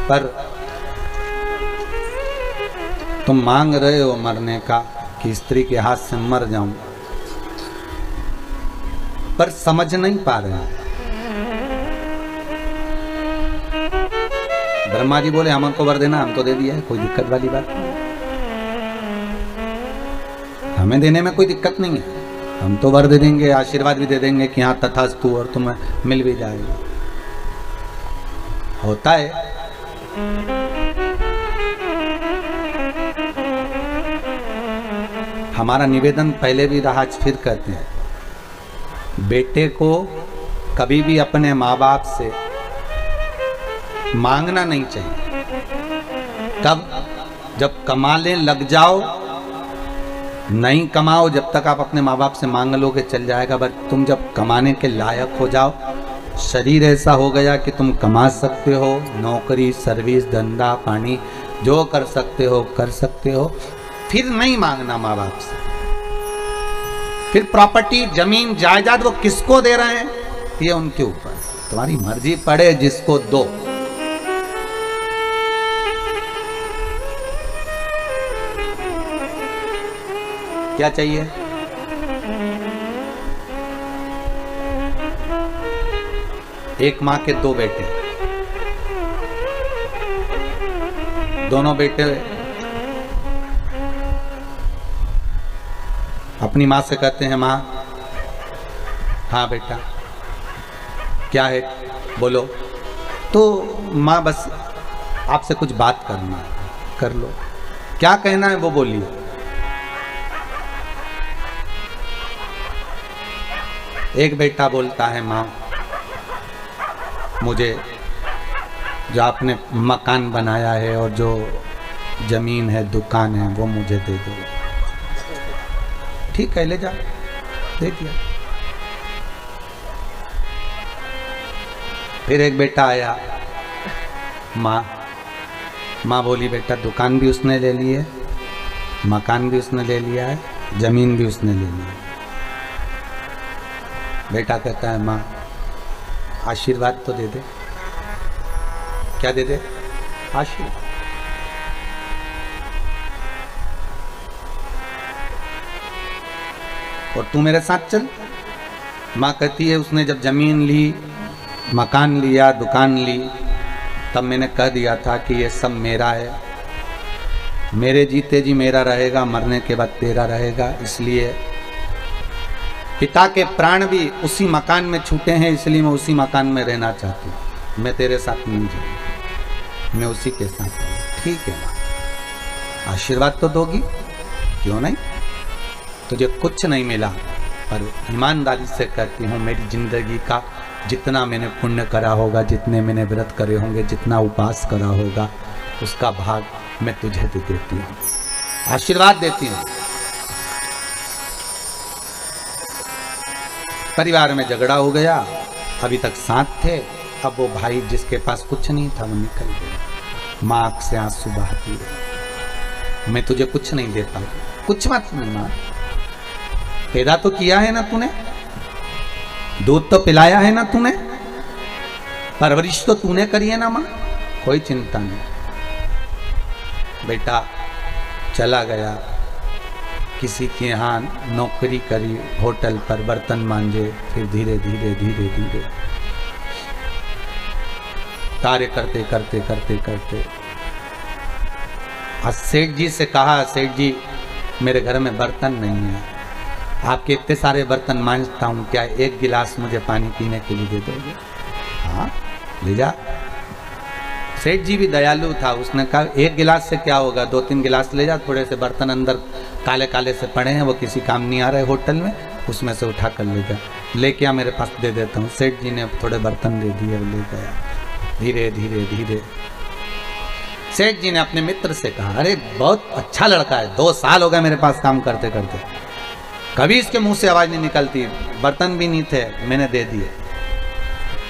पर तुम मांग रहे हो मरने का कि स्त्री के हाथ से मर जाऊं, पर समझ नहीं पा रहे हैं। ब्रह्मा जी बोले हमको वर देना, हम तो दे दिया है, कोई दिक्कत वाली बात नहीं, हमें देने में कोई दिक्कत नहीं है, हम तो वर दे देंगे, आशीर्वाद भी दे देंगे कि हाँ तथास्तु, और तुम्हें मिल भी जाएगा। होता है हमारा निवेदन पहले भी रहा, आज फिर कहते हैं, बेटे को कभी भी अपने माँ बाप से मांगना नहीं चाहिए। कब? जब कमाने लग जाओ, नहीं कमाओ जब तक आप अपने माँ बाप से मांग लोगे चल जाएगा, बट तुम जब कमाने के लायक हो जाओ, शरीर ऐसा हो गया कि तुम कमा सकते हो, नौकरी सर्विस धंधा पानी जो कर सकते हो कर सकते हो, फिर नहीं मांगना माँ बाप से। फिर प्रॉपर्टी जमीन जायदाद वो किसको दे रहे हैं ये उनके ऊपर, तुम्हारी मर्जी पड़े जिसको दो। क्या चाहिए? एक माँ के दो बेटे, दोनों बेटे अपनी माँ से कहते हैं माँ, हाँ बेटा क्या है बोलो, तो माँ बस आपसे कुछ बात करना है, कर लो, क्या कहना है वो बोलिए। एक बेटा बोलता है माँ मुझे जो आपने मकान बनाया है और जो जमीन है दुकान है वो मुझे दे दो। ठीक है ले जा, दे दिया। फिर एक बेटा आया, माँ बोली बेटा दुकान भी उसने ले ली है, मकान भी उसने ले लिया है, जमीन भी उसने ले ली है। बेटा कहता है माँ आशीर्वाद तो दे दे। क्या दे दे? आशीर्वाद। और तू मेरे साथ चल। माँ कहती है उसने जब जमीन ली, मकान लिया, दुकान ली, तब मैंने कह दिया था कि ये सब मेरा है, मेरे जीते जी मेरा रहेगा, मरने के बाद तेरा रहेगा। इसलिए पिता के प्राण भी उसी मकान में छूटे हैं, इसलिए मैं उसी मकान में रहना चाहती हूँ। मैं तेरे साथ नहीं जाऊँगी, मैं उसी के साथ हूँ। ठीक है माँ, आशीर्वाद तो दोगी, क्यों नहीं। तुझे कुछ नहीं मिला, पर ईमानदारी से कहती हूँ मेरी जिंदगी का जितना मैंने पुण्य करा होगा, जितने मैंने व्रत करे होंगे, जितना उपवास करा होगा, उसका भाग मैं तुझे दे देती हूँ, आशीर्वाद देती हूँ। परिवार में झगड़ा हो गया, अभी तक साथ थे, अब वो भाई जिसके पास कुछ नहीं था वो निकल गया। माँ आँख से आंसू बहाती है, मैं तुझे कुछ नहीं दे पाई। कुछ मत नहीं माँ, पैदा तो किया है ना तूने, दूध तो पिलाया है ना तूने, परवरिश तो तूने करी है ना माँ, कोई चिंता नहीं। बेटा चला गया, किसी के यहाँ नौकरी करी, होटल पर बर्तन मांजे, फिर धीरे धीरे धीरे धीरे कार्य करते करते करते करते आज सेठ जी से कहा, सेठ जी मेरे घर में बर्तन नहीं है, आपके इतने सारे बर्तन मांजता हूँ, क्या एक गिलास मुझे पानी पीने के लिए दे दोगे। हाँ ले जा। सेठ जी भी दयालु था, उसने कहा एक गिलास से क्या होगा, 2-3 गिलास ले जा, थोड़े से बर्तन अंदर काले काले से पड़े हैं, वो किसी काम नहीं आ रहे होटल में, उसमें से उठा कर ले जा, लेके आ मेरे पास दे देता हूँ। सेठ जी ने थोड़े बर्तन दे दिए, ले गया। धीरे धीरे धीरे सेठ जी ने अपने मित्र से कहा, अरे बहुत अच्छा लड़का है, 2 साल हो गए मेरे पास काम करते करते, कभी इसके मुंह से आवाज नहीं निकलती, बर्तन भी नहीं थे, मैंने दे दिए।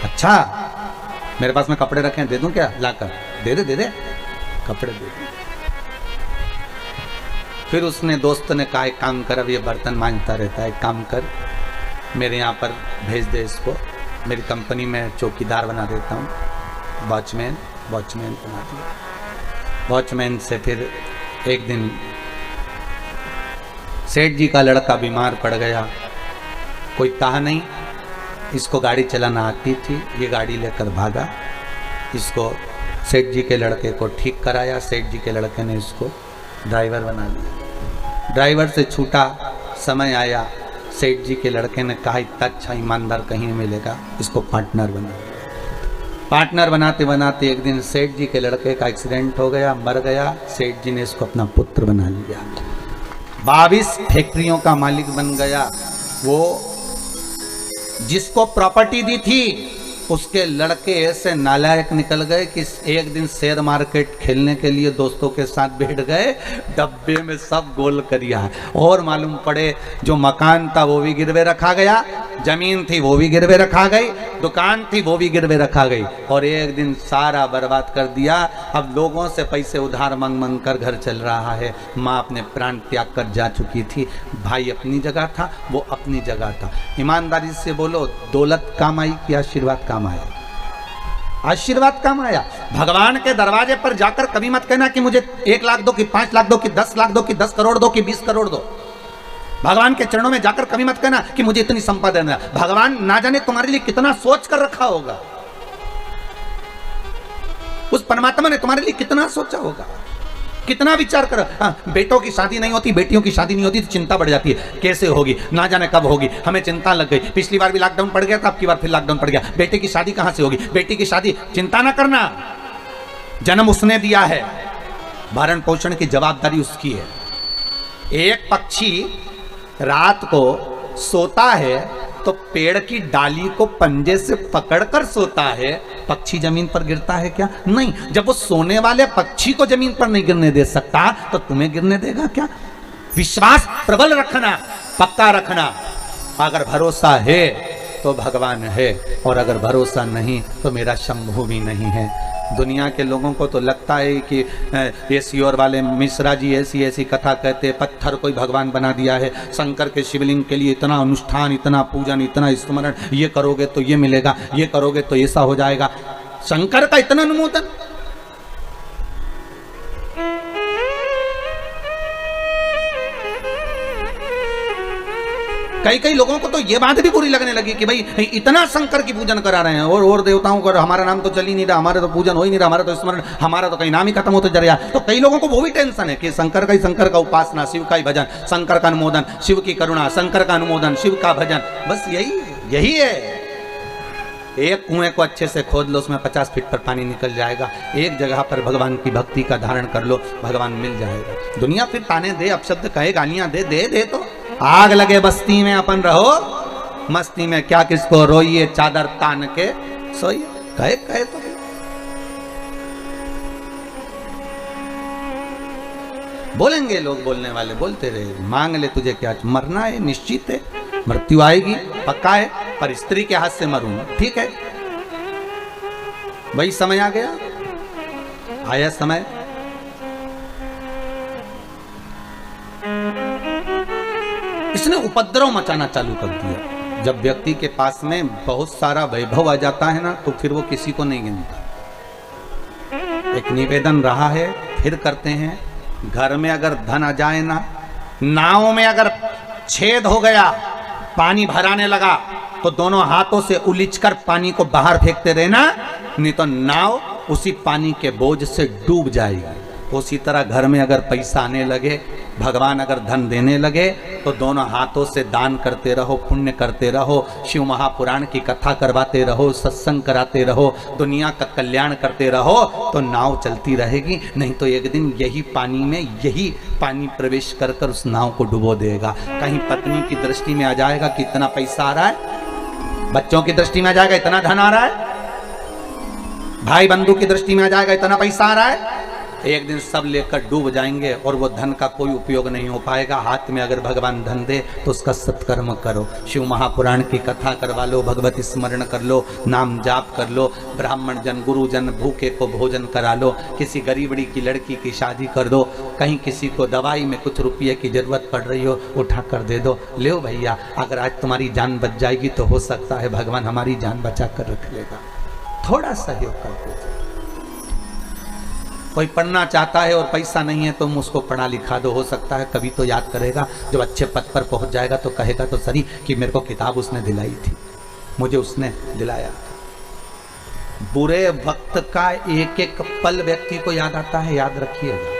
अच्छा मेरे पास में कपड़े रखे हैं, दे दूं क्या लाकर। दे दे दे दे, कपड़े दे दे। फिर उसने दोस्त ने कहा एक काम कर, अब ये बर्तन मांजता रहता है, एक काम कर मेरे यहाँ पर भेज दे इसको, मेरी कंपनी में चौकीदार बना देता हूँ, वॉचमैन बना दिया। वॉचमैन से फिर एक दिन सेठ जी का लड़का बीमार पड़ गया, कोई कहा नहीं, इसको गाड़ी चलाना आती थी, ये गाड़ी लेकर भागा, इसको सेठ जी के लड़के को ठीक कराया, सेठ जी के लड़के ने इसको ड्राइवर बना लिया। ड्राइवर से छूटा, समय आया, सेठ जी के लड़के ने कहा इतना अच्छा ईमानदार कहीं मिलेगा, इसको पार्टनर बना। पार्टनर बनाते बनाते एक दिन सेठ जी के लड़के का एक्सीडेंट हो गया, मर गया, सेठ जी ने इसको अपना पुत्र बना लिया, 22 फैक्ट्रियों का मालिक बन गया। वो जिसको प्रॉपर्टी दी थी उसके लड़के ऐसे नालायक निकल गए कि एक दिन शेयर मार्केट खेलने के लिए दोस्तों के साथ बैठ गए, डब्बे में सब गोल करिया, और मालूम पड़े जो मकान था वो भी गिरवे रखा गया, जमीन थी वो भी गिरवे रखा गई, दुकान थी वो भी गिरवे रखा गई, और एक दिन सारा बर्बाद कर दिया। अब लोगों से पैसे उधार मांग मांग कर घर चल रहा है। माँ अपने प्राण त्याग कर जा चुकी थी, भाई अपनी जगह था, वो अपनी जगह था। ईमानदारी से बोलो, दौलत काम आई कि आशीर्वाद काम आया? आशीर्वाद काम आया। भगवान के दरवाजे पर जाकर कभी मत कहना कि मुझे 1 लाख दो, कि 5 लाख दो, कि 10 लाख दो, कि 10 करोड़ दो, कि 20 करोड़ दो। भगवान के चरणों में जाकर कभी मत कहना कि मुझे इतनी संपदा देना। भगवान ना जाने तुम्हारे लिए कितना सोच कर रखा होगा, उस परमात्मा ने तुम्हारे लिए कितना सोचा होगा, कितना विचार कर। बेटों की शादी नहीं होती, बेटियों की शादी नहीं होती तो चिंता बढ़ जाती है, कैसे होगी, ना जाने कब होगी, हमें चिंता लग गई। पिछली बार भी लॉकडाउन पड़ गया था, अब की बार फिर लॉकडाउन पड़ गया, बेटे की शादी कहां से होगी, बेटी की शादी। चिंता ना करना, जन्म उसने दिया है, भरण पोषण की जवाबदारी उसकी है। एक पक्षी रात को सोता है तो पेड़ की डाली को पंजे से पकड़कर सोता है, पक्षी जमीन पर गिरता है क्या? नहीं। जब वो सोने वाले पक्षी को जमीन पर नहीं गिरने दे सकता तो तुम्हें गिरने देगा क्या? विश्वास प्रबल रखना, पक्का रखना। अगर भरोसा है तो भगवान है, और अगर भरोसा नहीं तो मेरा शंभु भी नहीं है। दुनिया के लोगों को तो लगता है कि ये सियोर वाले मिश्रा जी ऐसी ऐसी कथा कहते, पत्थर कोई भगवान बना दिया है, शंकर के शिवलिंग के लिए इतना अनुष्ठान, इतना पूजन, इतना स्मरण, ये करोगे तो ये मिलेगा, ये करोगे तो ऐसा हो जाएगा। शंकर का इतना अनुमोदन। कई कई लोगों को तो ये बात भी बुरी लगने लगी कि भाई इतना शंकर की पूजन करा रहे हैं और देवताओं को, हमारा नाम तो चल ही नहीं रहा, हमारा तो पूजन हो ही नहीं रहा, हमारा तो स्मरण, हमारा तो कहीं नाम ही खत्म होते जा रहा है। तो कई लोगों को वो भी टेंशन है कि शंकर का उपासना, शिव का ही भजन, शंकर का अनुमोदन, शिव की करुणा, शंकर का अनुमोदन, शिव का भजन, बस यही है। एक कुएं को अच्छे से खोद लो, उसमें 50 फीट पर पानी निकल जाएगा। एक जगह पर भगवान की भक्ति का धारण कर लो, भगवान मिल जाएगा। दुनिया फिर ताने दे, अपशब्द कहे, गालियां दे तो आग लगे बस्ती में, अपन रहो मस्ती में, क्या किसको रोइए चादर तान के सोइए, कहे तो। बोलेंगे लोग, बोलने वाले बोलते रहे, मांग ले तुझे क्या, मरना है निश्चित है, मृत्यु आएगी पक्का है, पर स्त्री के हाथ से मरूंगा, ठीक है। वही समय आ गया, आया समय। इसने उपद्रव मचाना चालू कर दिया। जब व्यक्ति के पास में बहुत सारा वैभव आ जाता है ना, तो फिर वो किसी को नहीं गिनता। एक निवेदन रहा है, फिर करते हैं, घर में अगर धन आ जाए ना, नाव में अगर छेद हो गया, पानी भराने लगा, तो दोनों हाथों से उलिचकर पानी को बाहर फेंकते रहना, नहीं तो नाव उसी पानी के बोझ से डूब जाएगी। उसी तरह घर में अगर पैसा आने लगे, भगवान अगर धन देने लगे, तो दोनों हाथों से दान करते रहो, पुण्य करते रहो, शिव महापुराण की कथा करवाते रहो, सत्संग कराते रहो, दुनिया का कल्याण करते रहो, तो नाव चलती रहेगी। नहीं तो एक दिन यही पानी प्रवेश कर कर उस नाव को डुबो देगा। कहीं पत्नी की दृष्टि में आ जाएगा कि इतना पैसा आ रहा है, बच्चों की दृष्टि में आ जाएगा इतना धन आ रहा है, भाई बंधु की दृष्टि में आ जाएगा इतना पैसा आ रहा है, एक दिन सब लेकर डूब जाएंगे और वो धन का कोई उपयोग नहीं हो पाएगा। हाथ में अगर भगवान धन दे तो उसका सत्कर्म करो, शिव महापुराण की कथा करवा लो, भगवत स्मरण कर लो, नाम जाप कर लो, ब्राह्मण जन गुरुजन भूखे को भोजन करा लो, किसी गरीबड़ी की लड़की की शादी कर दो, कहीं किसी को दवाई में कुछ रुपये की जरूरत पड़ रही हो, उठा कर दे दो, ले भैया, अगर आज तुम्हारी जान बच जाएगी तो हो सकता है भगवान हमारी जान बचा कर रख लेगा। थोड़ा सहयोग कर दो। कोई पढ़ना चाहता है और पैसा नहीं है तो उसको पढ़ा लिखा दो, हो सकता है कभी तो याद करेगा, जब अच्छे पद पर पहुंच जाएगा तो कहेगा तो सही कि मेरे को किताब उसने दिलाई थी, मुझे उसने दिलाया। बुरे वक्त का एक एक पल व्यक्ति को याद आता है, याद रखिएगा।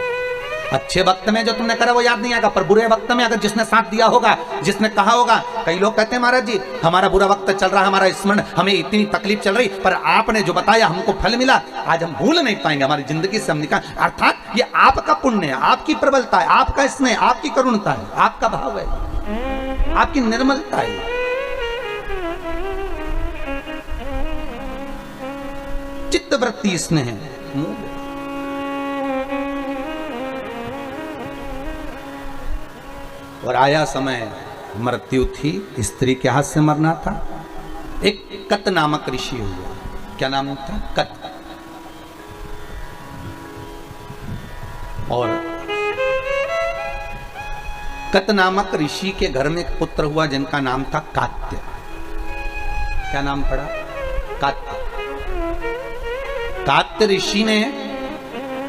अच्छे वक्त में जो तुमने करा वो याद नहीं आएगा, पर बुरे वक्त में अगर जिसने साथ दिया होगा, जिसने कहा होगा, कई लोग कहते हैं महाराज जी हमारा बुरा वक्त चल रहा है, हमारा स्मरण, हमें इतनी तकलीफ चल रही, पर आपने जो बताया हमको फल मिला, आज हम भूल नहीं पाएंगे, हमारी जिंदगी से हम निकाल। अर्थात ये आपका पुण्य है, आपकी प्रबलता है, आपका स्नेह, आपकी करुणता है, आपका भाव है, आपकी निर्मलता है। चित्तवृत्ति स्नेह है। और आया समय, मृत्यु थी, स्त्री के हाथ से मरना था। एक कत नामक ऋषि हुआ, क्या नाम था? कत। और कत नामक ऋषि के घर में एक पुत्र हुआ जिनका नाम था कात्य। क्या नाम पड़ा? कात्य। कात्य ऋषि ने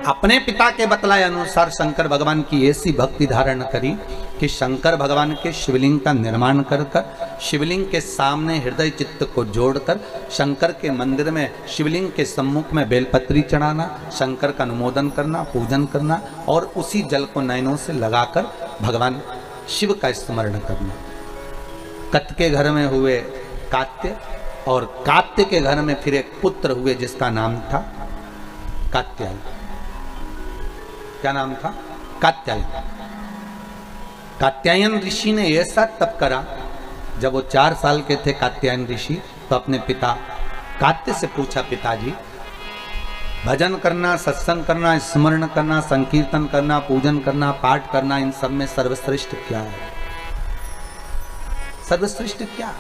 अपने पिता के बतलाए अनुसार शंकर भगवान की ऐसी भक्ति धारण करी कि शंकर भगवान के शिवलिंग का निर्माण कर शिवलिंग के सामने हृदय चित्त को जोड़कर शंकर के मंदिर में शिवलिंग के सम्मुख में बेलपत्री चढ़ाना, शंकर का अनुमोदन करना, पूजन करना और उसी जल को नयनों से लगाकर भगवान शिव का स्मरण करना। कत के घर में हुए कात्य, और कात्य के घर में फिर एक पुत्र हुए जिसका नाम था कात्यायन। क्या नाम था? कात्यायन। कात्यायन ऋषि ने ऐसा तप करा, जब वो 4 साल के थे कात्यायन ऋषि, तो अपने पिता कात्य से पूछा, पिताजी भजन करना, सत्संग करना, स्मरण करना, संकीर्तन करना, पूजन करना, पाठ करना, इन सब में सर्वश्रेष्ठ क्या है? सर्वश्रेष्ठ क्या?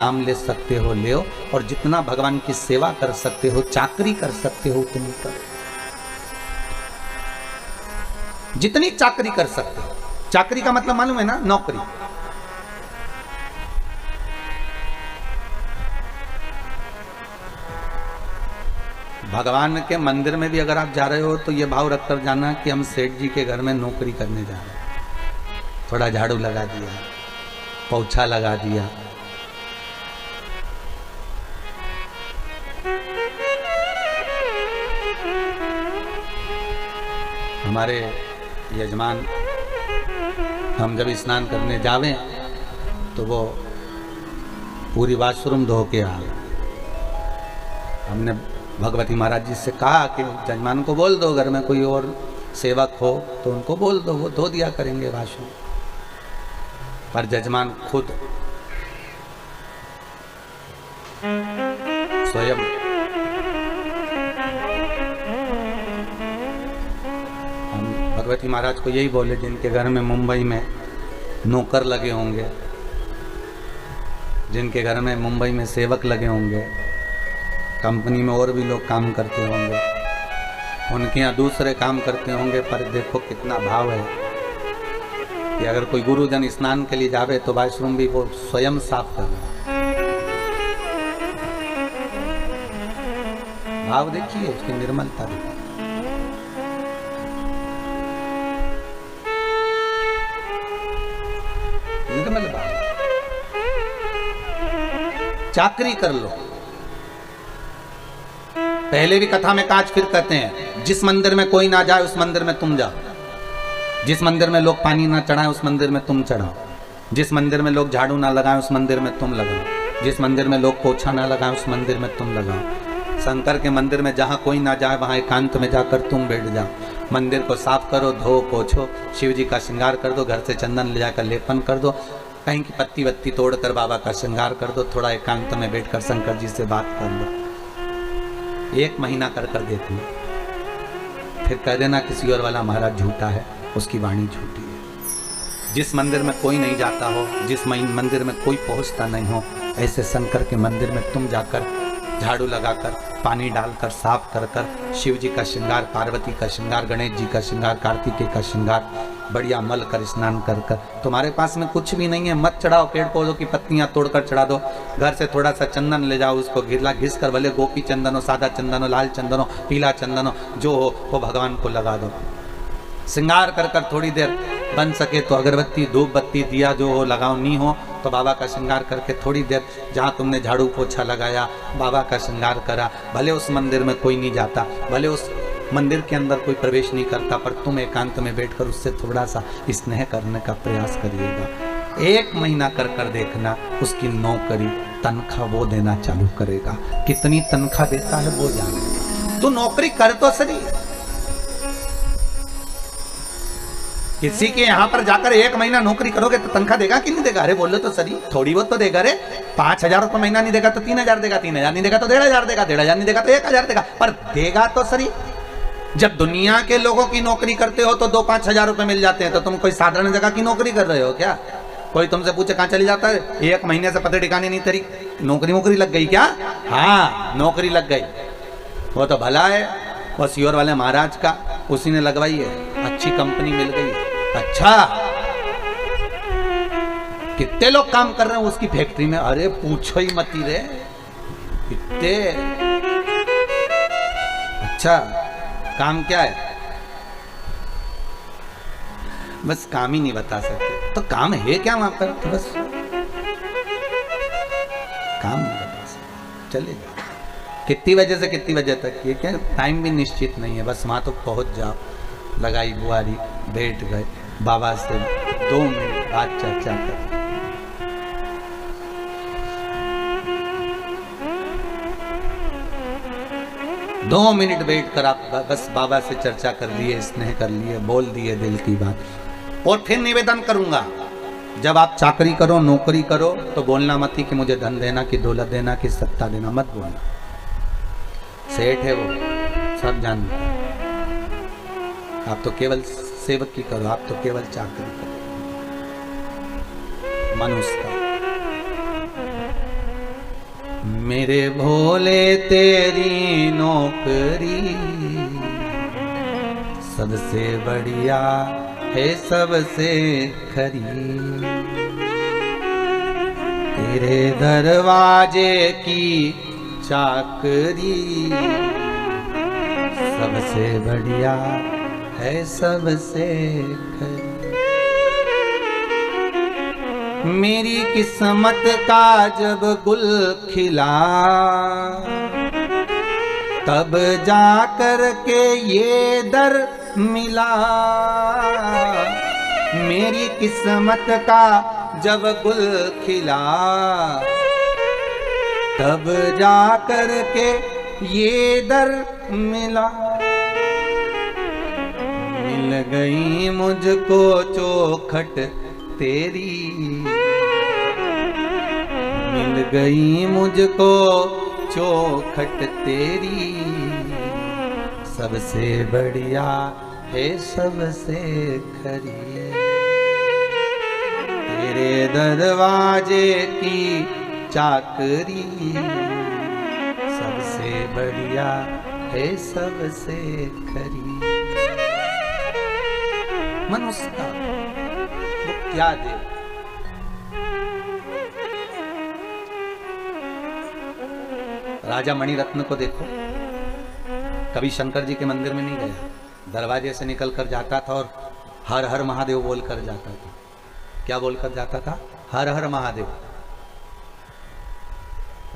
नाम ले सकते हो ले, और जितना भगवान की सेवा कर सकते हो, चाकरी कर सकते हो उतनी करो, जितनी चाकरी कर सकते हो। चाकरी का मतलब मालूम है ना? नौकरी। भगवान के मंदिर में भी अगर आप जा रहे हो तो ये भाव रखकर जाना कि हम सेठ जी के घर में नौकरी करने जा रहे हैं, थोड़ा झाड़ू लगा दिया, पोछा लगा दिया। हमारे यजमान हम जब स्नान करने जावे तो वो पूरी वाशरूम धो के आ। हमने भगवती महाराज जी से कहा कि यजमान को बोल दो, घर में कोई और सेवक हो तो उनको बोल दो, वो धो दिया करेंगे वाशरूम। पर यजमान खुद स्वयं हम भगवती महाराज को यही बोले, जिनके घर में मुंबई में नौकर लगे होंगे, जिनके घर में मुंबई में सेवक लगे होंगे, कंपनी में और भी लोग काम करते होंगे, उनके यहाँ दूसरे काम करते होंगे, पर देखो कितना भाव है कि अगर कोई गुरुजन स्नान के लिए जावे तो वाशरूम भी वो स्वयं साफ कर रहा। भाव देखिए, उसकी निर्मलता देखिए। निर्मल भाव। चाकरी कर लो। पहले भी कथा में काज फिर कहते हैं, जिस मंदिर में कोई ना जाए उस मंदिर में तुम जाओ, जिस मंदिर में लोग पानी ना चढ़ाएं उस मंदिर में तुम चढ़ाओ, जिस मंदिर में लोग झाड़ू ना लगाएं उस मंदिर में तुम लगाओ, जिस मंदिर में लोग पोछा ना लगाएं उस मंदिर में तुम लगाओ। शंकर के मंदिर में जहाँ कोई ना जाए वहाँ एकांत में जाकर तुम बैठ जाओ। मंदिर को साफ करो, धो पोछो, शिव जी का श्रृंगार कर दो, घर से चंदन ले जाकर लेपन कर दो, कहीं की पत्ती वत्ती तोड़कर बाबा का श्रृंगार कर दो, थोड़ा एकांत में बैठकर शंकर जी से बात कर लो। 1 महीना कर कर देखना, फिर कह देना किसी और वाला महाराज झूठा है, उसकी वाणी झूठी है। जिस मंदिर में कोई नहीं जाता हो, जिस मंदिर में कोई पहुंचता नहीं हो, ऐसे शंकर के मंदिर में तुम जाकर झाड़ू लगाकर, पानी डालकर, साफ कर कर, शिव जी का श्रृंगार, पार्वती का श्रृंगार, गणेश जी का श्रृंगार, कार्तिकेय का श्रृंगार, बढ़िया मल कर स्नान कर कर। तुम्हारे पास में कुछ भी नहीं है, मत चढ़ाओ, पेड़ पौधों की पत्तियां तोड़कर चढ़ा दो। घर से थोड़ा सा चंदन ले जाओ, उसको घिस कर, भले गोपी चंदन हो, सादा चंदन हो, लाल चंदन हो, पीला चंदन हो, जो हो वो भगवान को लगा दो। श्रृंगार कर कर थोड़ी देर बन सके तो अगरबत्ती, धूप बत्ती, दिया जो हो लगाओ, नहीं हो तो बाबा का श्रृंगार करके थोड़ी देर जहाँ तुमने झाड़ू पोछा लगाया, बाबा का श्रृंगार करा। भले उस मंदिर में कोई नहीं जाता, भले उस मंदिर के अंदर कोई प्रवेश नहीं करता, पर तुम एकांत में बैठकर उससे थोड़ा सा स्नेह करने का प्रयास करिएगा। 1 महीना कर कर देखना, उसकी नौकरी तनख्वाह वो देना चालू करेगा। कितनी तनख्वाह देता है वो जानेगा। तो नौकरी कर तो सही। किसी के यहाँ पर जाकर 1 महीना नौकरी करोगे तो तनख्वाह देगा कि नहीं देगा? अरे बोलो तो सही, थोड़ी बहुत तो देगा रे। 5,000 रुपये महीना नहीं देगा तो 3,000 देगा, 3,000 नहीं देगा तो 1,500 देगा, 1,500 नहीं देगा तो 1,000 देगा, पर देगा तो सही। जब दुनिया के लोगों की नौकरी करते हो तो 2-5 हजार रुपए मिल जाते हैं, तो तुम कोई साधारण जगह की नौकरी कर रहे हो क्या? कोई तुमसे पूछे कहाँ चली जाता है, 1 महीने से पता ठिकाने नहीं, तेरी नौकरी लग गई क्या? हाँ, नौकरी लग गई। वो तो भला है, वो सीओर वाले महाराज का उसी ने लगवाई है, अच्छी कंपनी मिल गई। अच्छा, कितने लोग काम कर रहे हैं उसकी फैक्ट्री में? अरे पूछो ही मत रे, कितने। अच्छा, काम क्या है? बस काम ही नहीं बता सकते, तो काम है क्या वहां पर? तो बस काम नहीं बता सकते, चले जाओ। कितनी बजे से कितनी बजे तक, ये क्या टाइम भी निश्चित नहीं है, बस वहां तो पहुंच जाओ। लगाई बुआरी, बैठ गए, बाबा से 2 मिनट बाद चर्चा कर। 2 मिनट बैठ कर आप बस बाबा से चर्चा कर लिए, स्नेह कर लिए, बोल दिए दिल की बात। और फिर निवेदन करूंगा, जब आप चाकरी करो, नौकरी करो, तो बोलना मत ही कि मुझे धन देना, कि दौलत देना, कि सत्ता देना, मत बोलना। सेठ है वो, सब जानते हैं। आप तो केवल सेवक की करो, आप तो केवल चाकरी करो। मनुष्य का मेरे भोले तेरी नौकरी सबसे बढ़िया है, सबसे खरी। तेरे दरवाजे की चाकरी सबसे बढ़िया है, सबसे खरी। मेरी किस्मत का जब गुल खिला, तब जाकर के ये दर मिला। मेरी किस्मत का जब गुल खिला, तब जाकर के ये दर मिला। मिल गई मुझको चौखट तेरी, मिल गई मुझको चौखट तेरी। सबसे बढ़िया है सबसे खरी, तेरे दरवाजे की चाकरी। सबसे बढ़िया है सबसे खरी। मनुष्य का वो क्या दे। राजा मणिरत्न को देखो, कभी शंकर जी के मंदिर में नहीं गया, दरवाजे से निकल कर जाता था और हर हर महादेव बोलकर जाता था। क्या बोलकर जाता था? हर हर महादेव।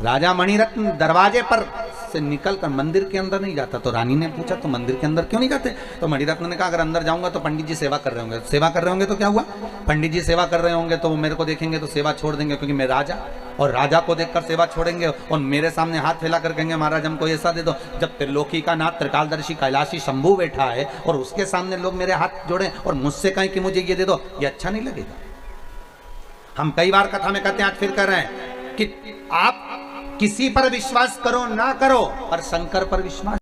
राजा मणिरत्न दरवाजे पर से निकलकर मंदिर के अंदर नहीं जाता। तो रानी ने पूछा तो मंदिर के अंदर क्यों नहीं जाते? तो मणिरत्न ने कहा अगर अंदर जाऊंगा तो पंडित जी सेवा कर रहे होंगे। सेवा कर रहे होंगे तो क्या हुआ? पंडित जी सेवा कर रहे होंगे तो वो मेरे को देखेंगे तो सेवा छोड़ देंगे, क्योंकि मैं राजा, और राजा को देखकर सेवा छोड़ेंगे और मेरे सामने हाथ फैला कर कहेंगे महाराज हमको ऐसा दे दो। जब त्रिलोकी का नाथ त्रिकालदर्शी कैलाशी शंभू बैठा है और उसके सामने लोग मेरे हाथ जोड़े और मुझसे कहें कि मुझे ये दे दो, ये अच्छा नहीं लगेगा। हम कई बार कथा में कहते हैं, आज फिर कर रहे हैं कि आप किसी पर विश्वास करो ना करो, पर शंकर पर विश्वास